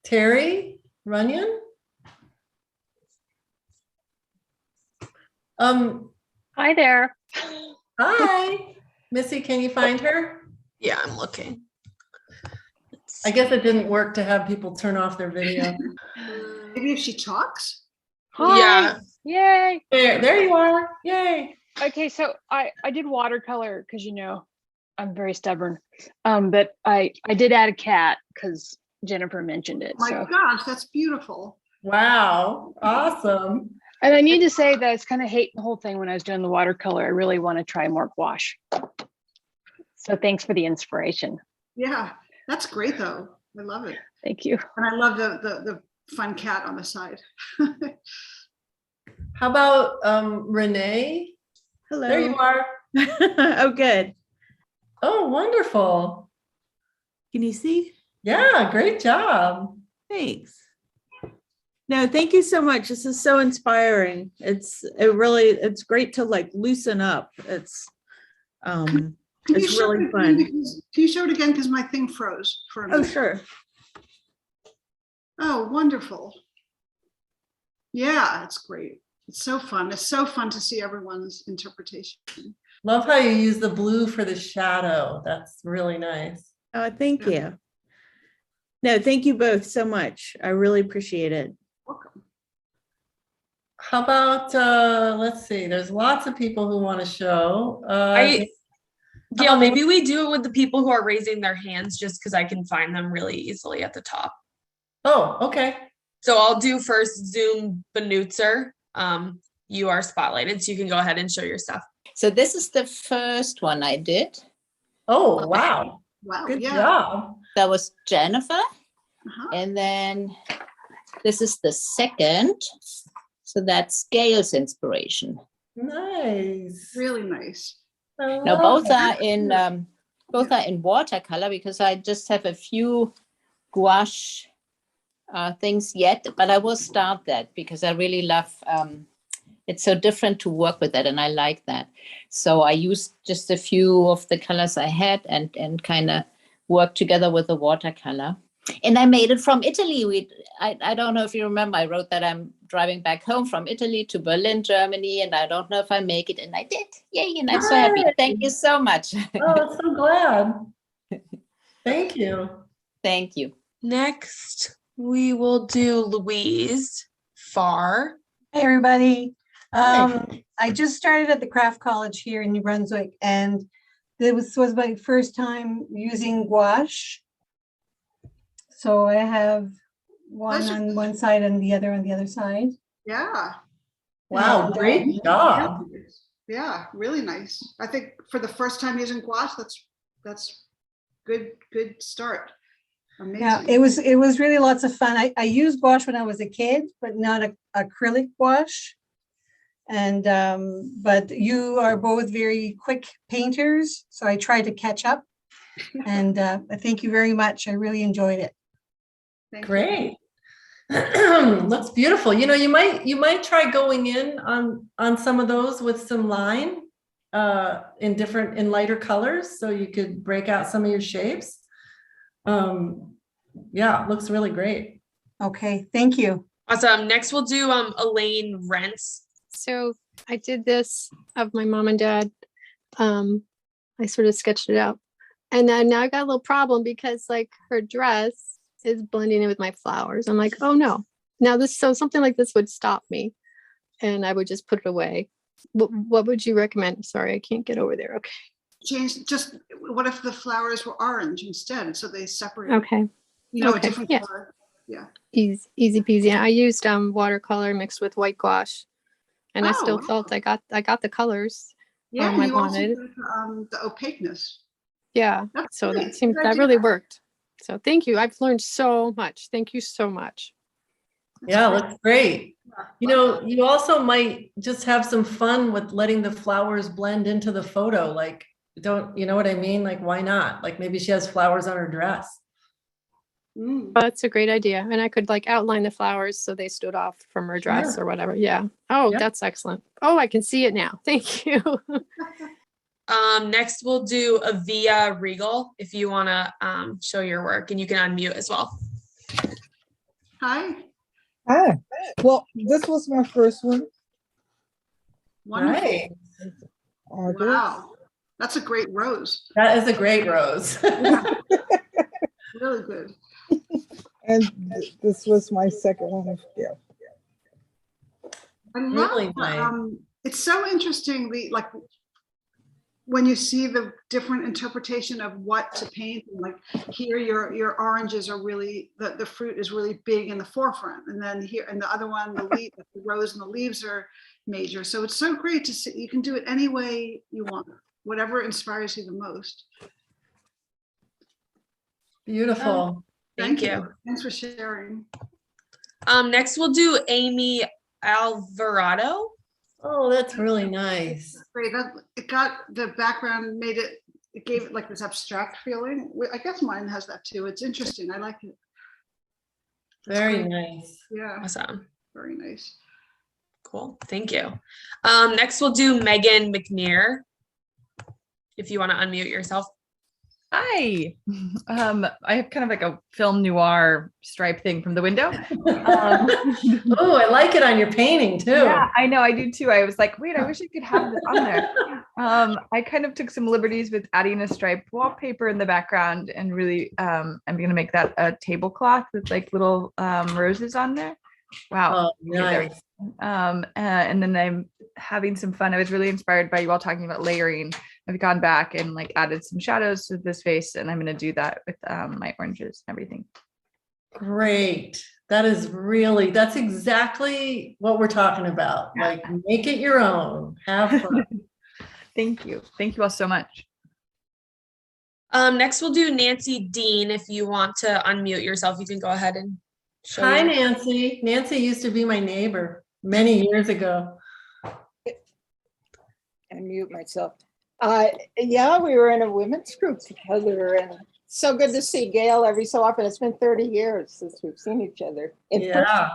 Terry Runyon. Hi there. Hi, Missy, can you find her? Yeah, I'm looking. I guess it didn't work to have people turn off their video. Maybe if she talks. Hi. Yeah. Yay. There you are. Yay. Okay, so I did watercolor because I'm very stubborn. But I did add a cat because Jennifer mentioned it. Oh my So gosh, that's beautiful. Wow. Awesome. and I need to say that I was kind of hating the whole thing when I was doing the watercolor. I really want to try more gouache. So thanks for the inspiration. Yeah, that's great though. I love it. Thank you. And I love the fun cat on the side. How about Renee? Hello. There you are. Oh, good. Oh, wonderful. Can you see? Yeah, great job. Thanks. No, thank you so much. This is so inspiring. It's great to like loosen up. It's show really it fun. again? Can you show it again? Because my thing froze for a Oh, minute. sure. Oh, wonderful. Yeah, it's great. It's so fun. It's so fun to see everyone's interpretation. Love how you use the blue for the shadow. That's really nice. Oh, thank Yeah. you. No, thank you both so much. I really appreciate it. Welcome. How about, let's see, there's lots of people who want to show. Gayle, maybe we do it with the people who are raising their hands just because I can find them really easily at the top. Oh, okay. So I'll do first Zoom Benutzer. You are spotlighted, so you can go ahead and show your stuff. So this is the first one I did. Oh, wow. Wow. Good Yeah. job. That was Jennifer. Uh-huh. And then this is the second. So that's Gayle's inspiration. Nice. Really nice. I Now love both it. are in watercolor because I just have a few gouache things yet, but I will start that because I really love it's so different to work with that, and I like that. So I used just a few of the colors I had and kind of worked together with the watercolor. And I made it from Italy. I don't know if you remember, I wrote that I'm driving back home from Italy to Berlin, Germany, and I don't know if I make it, and I did. Yay, and I'm so happy. Thank you so much. Oh, I'm so glad. Thank you. Thank you. Next, we will do Louise Farr. Hey, everybody. Hi. I just started at the craft college here in New Brunswick, and this was my first time using gouache. So I have one Pleasure. on one side and the other on the other side. Yeah. Wow, And, great job. Yeah, really nice. I think for the first time using gouache, that's good start. Amazing. Yeah, it was really lots of fun. I used gouache when I was a kid, but not acrylic gouache. And but you are both very quick painters, so I tried to catch up. And thank you very much. I really enjoyed it. Thank you. Great. Looks beautiful. You know, you might try going in on some of those with some line in lighter colors, so you could break out some of your shapes. Yeah, it looks really great. Okay, thank you. Awesome. Next, we'll do Elaine Rents. So I did this of my mom and dad. I sort of sketched it out. And then now I got a little problem because like her dress is blending in with my flowers. I'm like, oh no. Now something like this would stop me and I would just put it away. What would you recommend? Sorry, I can't get over there. Okay. Change, just what if the flowers were orange instead, so they separate? Okay. You know, a Okay, different yeah. color. Yeah. Easy peasy. I used watercolor mixed with white gouache. And I still Oh, felt I got the colors. Yeah, I you also wanted. did, the opaqueness. Yeah. That's So great. that Good really idea. worked. So thank you. I've learned so much. Thank you so much. That's Yeah, great. looks great. Yeah, You love know, that. you also might just have some fun with letting the flowers blend into the photo. Like, you know what I mean? Like, why not? Like maybe she has flowers on her dress. Mm. Oh, that's a great idea. And I could like outline the flowers so they stood off from her dress Sure. or whatever. Yeah. Oh, Yeah. that's excellent. Oh, I can see it now. Thank you. Next we'll do Avia Regal if you want to show your work, and you can unmute as well. Hi. Hi. Well, this was my first one. Wonderful. Right. August. Wow. That's a great rose. That is a great rose. Really good. And this was my second one of Gayle. I love Really nice. it's so interesting, like when you see the different interpretation of what to paint, and like here your oranges are really, the fruit is really big in the forefront, and then here and the other one, the rose and the leaves are major. So it's so great to see. You can do it any way you want, whatever inspires you the most. Beautiful. Thank you. Thanks for sharing. Next we'll do Amy Alvarado. Oh, that's really nice. Great. It got the background, it gave it like this abstract feeling. I guess mine has that too. It's interesting. I like it. Very nice. Yeah, Awesome. very nice. Cool. Thank you. Next we'll do Megan McNear. If you want to unmute yourself. Hi. I have kind of like a film noir stripe thing from the window. Oh, I like it on your painting too. Yeah, I know, I do too. I was like, wait, I wish I could have this on there. I kind of took some liberties with adding a striped wallpaper in the background, and really, I'm going to make that a tablecloth with like little roses on there. Wow. Oh, nice. And then I'm having some fun. I was really inspired by you all talking about layering. I've gone back and like added some shadows to this face, and I'm going to do that with my oranges and everything. Great. That's exactly what we're talking about. Like, make it your own. Have fun. Thank you. Thank you all so much. Next we'll do Nancy Dean. If you want to unmute yourself, you can go ahead and show. Hi, Nancy. Nancy used to be my neighbor many years ago. And mute myself. Yeah, we were in a women's group together, and so good to see Gayle every so often. It's been 30 years since we've seen each other. Yeah.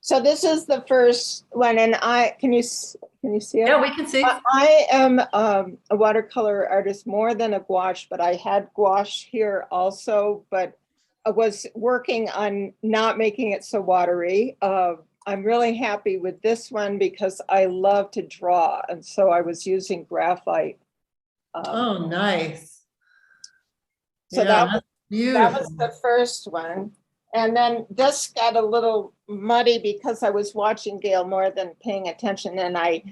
So this is the first one, and can you see it? Yeah, we can see. I am a watercolor artist more than a gouache, but I had gouache here also, but I was working on not making it so watery. I'm really happy with this one because I love to draw. And so I was using graphite. Oh, nice. So Yeah, that was the first one. And then this got a little muddy because I was watching Gayle more than paying attention. And I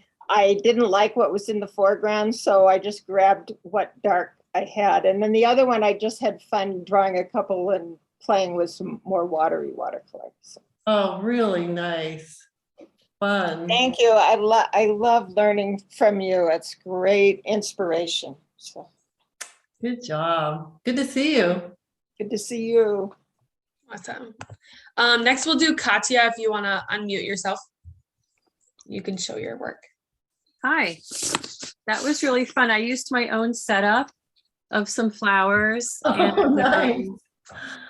didn't like what was in the foreground. So I just grabbed what dark I had. And then the other one, I just had fun drawing a couple and playing with some more watery watercolor. So. Oh, really nice. Fun. Thank you. I love learning from you. It's great inspiration. So Good job. Good to see you. good to see you. Awesome. Next we'll do Katya. If you want to unmute yourself, you can show your work. Hi, that was really fun. I used my own setup of some flowers. Oh, And nice.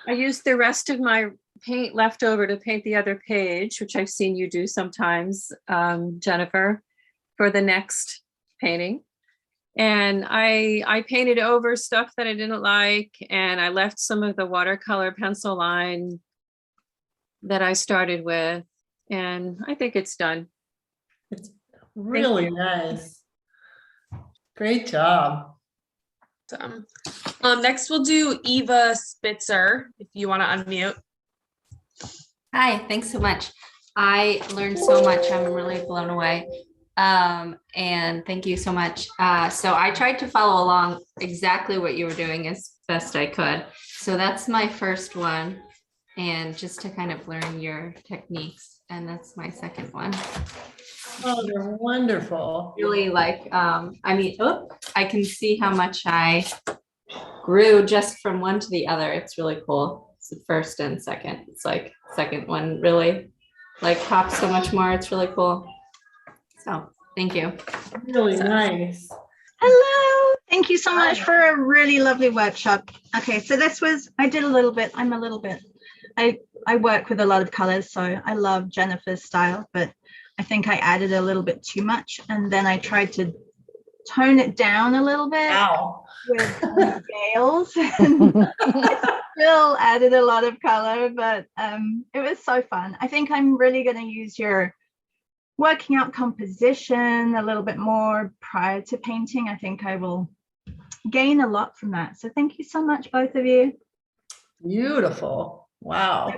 I used the rest of my paint left over to paint the other page, which I've seen you do sometimes, Jennifer, for the next painting. And I painted over stuff that I didn't like, and I left some of the watercolor pencil line that I started with, and I think it's done. It's really nice. Great job. Next we'll do Eva Spitzer, if you want to unmute. Hi, thanks so much. I learned so much. I'm really blown away. And thank you so much. So I tried to follow along exactly what you were doing as best I could. So that's my first one. And just to kind of learn your techniques. And that's my second one. Oh, they're wonderful. Really like, I can see how much I grew just from one to the other. It's really cool. It's the first and second. It's like second one really like pops so much more. It's really cool. So thank you. Really nice. Hello. Thank you so much for a really lovely workshop. Okay, so I work with a lot of colors, so I love Jennifer's style, but I think I added a little bit too much. And then I tried to tone it down a little bit Wow. with Gayle's. I still added a lot of color, but it was so fun. I think I'm really going to use your working out composition a little bit more prior to painting. I think I will gain a lot from that. So thank you so much, both of you. Beautiful. Wow.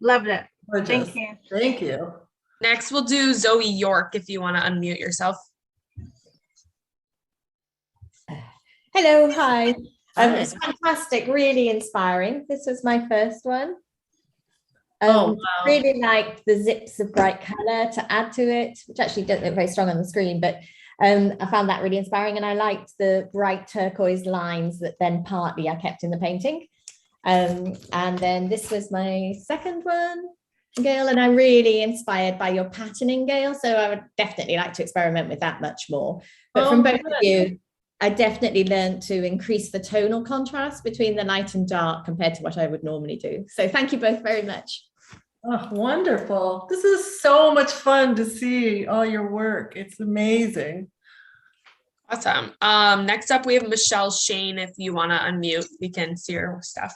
Loved it. Gorgeous. Thank you. Thank you. Next, we'll do Zoe York if you want to unmute yourself. Hello, hi. Hi. It's fantastic, really inspiring. This was my first one. Oh, wow. Really liked the zips of bright color to add to it, which actually doesn't look very strong on the screen, but I found that really inspiring, and I liked the bright turquoise lines that then partly I kept in the painting. And then this was my second one, Gayle, and I'm really inspired by your patterning, Gayle, so I would definitely like to experiment with that much more. But from both of you, I definitely learned to increase the tonal contrast between the light and dark compared to what I would normally do. So thank you both very much. Oh, wonderful. This is so much fun to see all your work. It's amazing. Awesome. Next up, we have Michelle Shane. If you want to unmute, we can see your stuff.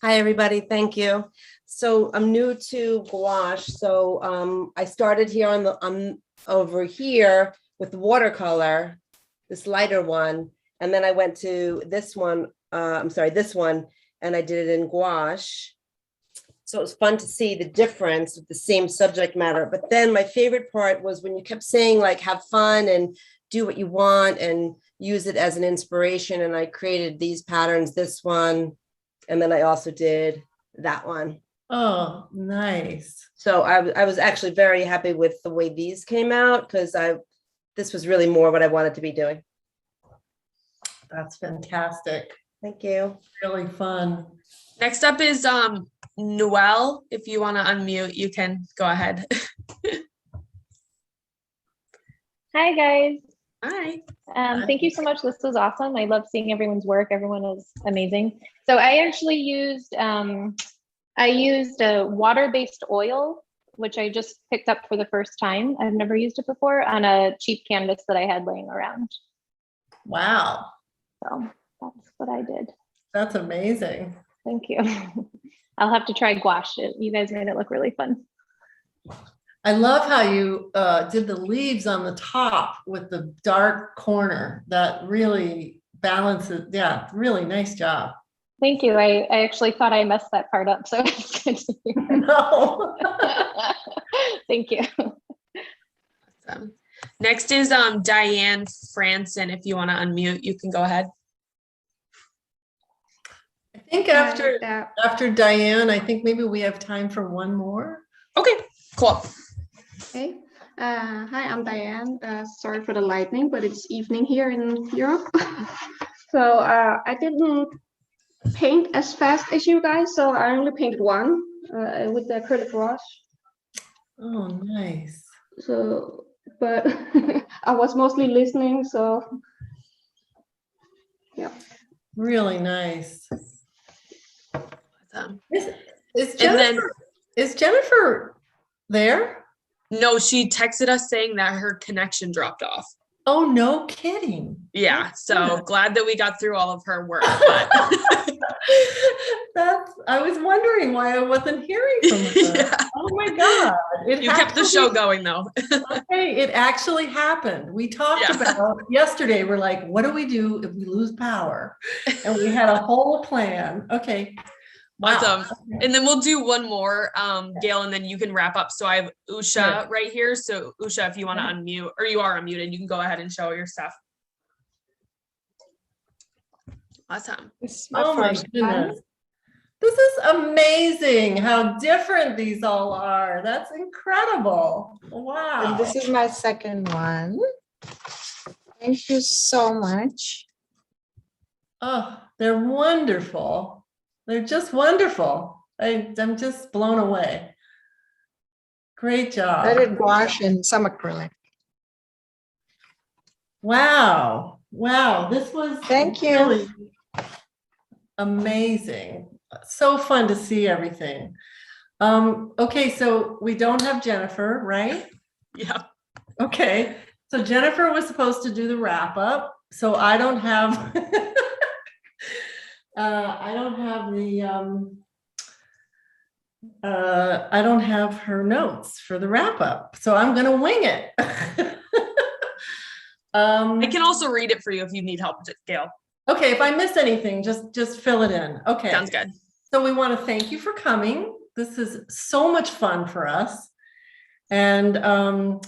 Hi, everybody. Thank you. So I'm new to gouache. So I started here on over here with watercolor, this lighter one. And then I went to this one, this one, and I did it in gouache. So it was fun to see the difference with the same subject matter. But then my favorite part was when you kept saying, like, have fun and do what you want and use it as an inspiration. And I created these patterns, this one, and then I also did that one. Oh, nice. So I was actually very happy with the way these came out, because this was really more what I wanted to be doing. That's fantastic. Thank you. Really fun. Next up is Noelle. If you want to unmute, you can go ahead. Hi, guys. Hi. Thank you so much. This was awesome. I love seeing everyone's work. Everyone is amazing. So I actually used a water-based oil, which I just picked up for the first time. I've never used it before, on a cheap canvas that I had laying around. Wow. So that's what I did. That's amazing. Thank you. I'll have to try gouache. You guys made it look really fun. I love how you did the leaves on the top with the dark corner. That really balances. Yeah, really nice job. Thank you. I actually thought I messed that part up, so it's good to hear. No. Thank you. Awesome. Next is Diane Franson. If you want to unmute, you can go ahead. I think after Diane, I think maybe we have time for one more. Okay, cool. Hey, hi, I'm Diane. Sorry for the lightning, but it's evening here in Europe. So I didn't paint as fast as you guys, so I only painted one with the acrylic gouache. Oh, nice. So, but I was mostly listening, so yeah. Really nice. Awesome. Is Jennifer there? No, she texted us saying that her connection dropped off. Oh, no kidding. Yeah, so glad that we got through all of her work. I was wondering why I wasn't hearing from her. Yeah. Oh my God. You kept the show going though. Okay, it actually happened. We talked about yesterday, we're like, what do we do if we lose power? And we had a whole plan. Okay. Wow. Awesome. And then we'll do one more, Gayle, and then you can wrap up. So I have Usha right here. So Usha, if you want to unmute, or you are unmuted, you can go ahead and show your stuff. Awesome. Oh my goodness. This is amazing how different these all are. That's incredible. Wow. And this is my second one. Thank you so much. Oh, they're wonderful. They're just wonderful. I'm just blown away. Great job. I did gouache and some acrylic. Wow. Wow. This was really amazing. So fun to see everything. Okay, so we don't have Jennifer, right? Yeah. Okay. So Jennifer was supposed to do the wrap up, so I don't have I don't have her notes for the wrap up, so I'm gonna wing it. I can also read it for you if you need help, Gail. Okay, if I miss anything, just fill it in. Okay. Sounds good. So we want to thank you for coming. This is so much fun for us. And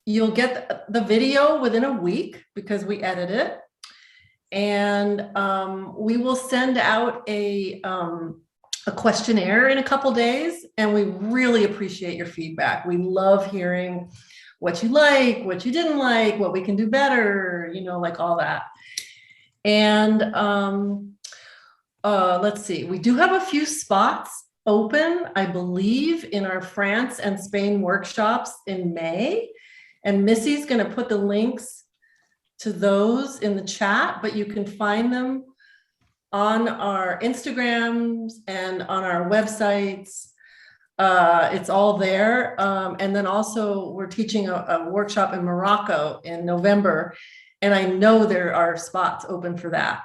you'll get the video within a week because we edit it. And we will send out a questionnaire in a couple days, and we really appreciate your feedback. We love hearing what you like, what you didn't like, what we can do better, you know, like all that. And let's see, we do have a few spots open, I believe, in our France and Spain workshops in May. And Missy's going to put the links to those in the chat, but you can find them on our Instagrams and on our websites. It's all there. And then also we're teaching a workshop in Morocco in November, and I know there are spots open for that.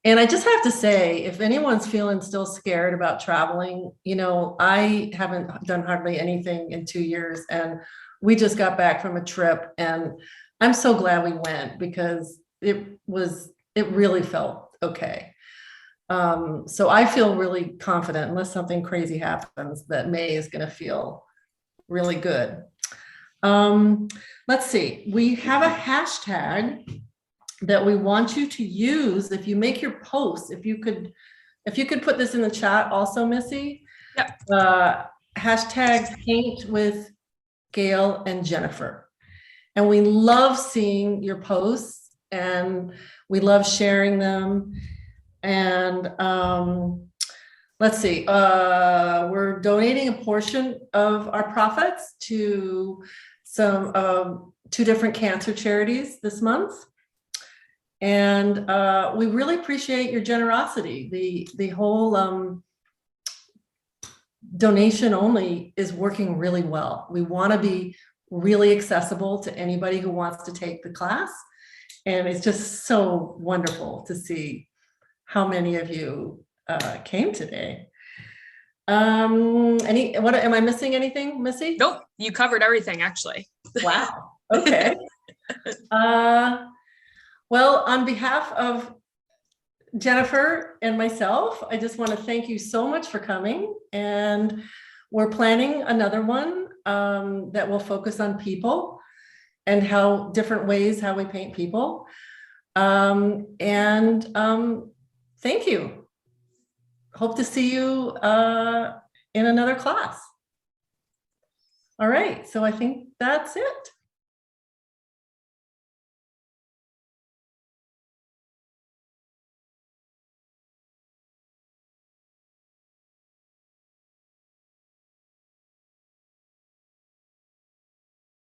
And I just have to say, if anyone's feeling still scared about traveling, you know, I haven't done hardly anything in 2 years, and we just got back from a trip, and I'm so glad we went because it really felt okay. So I feel really confident, unless something crazy happens, that May is going to feel really good. Let's see, we have a hashtag that we want you to use if you make your posts. If you could put this in the chat also, Missy. Yep. Hashtag paint with Gayle and Jennifer. And we love seeing your posts, and we love sharing them. And let's see, we're donating a portion of our profits to some 2 different cancer charities this month. And we really appreciate your generosity. The whole donation only is working really well. We want to be really accessible to anybody who wants to take the class. And it's just so wonderful to see how many of you came today. Am I missing anything, Missy? Nope, you covered everything actually. Wow. Okay. Well, on behalf of Jennifer and myself, I just want to thank you so much for coming. And we're planning another one that will focus on people and how different ways how we paint people. Thank you. Hope to see you in another class. All right, so I think that's it.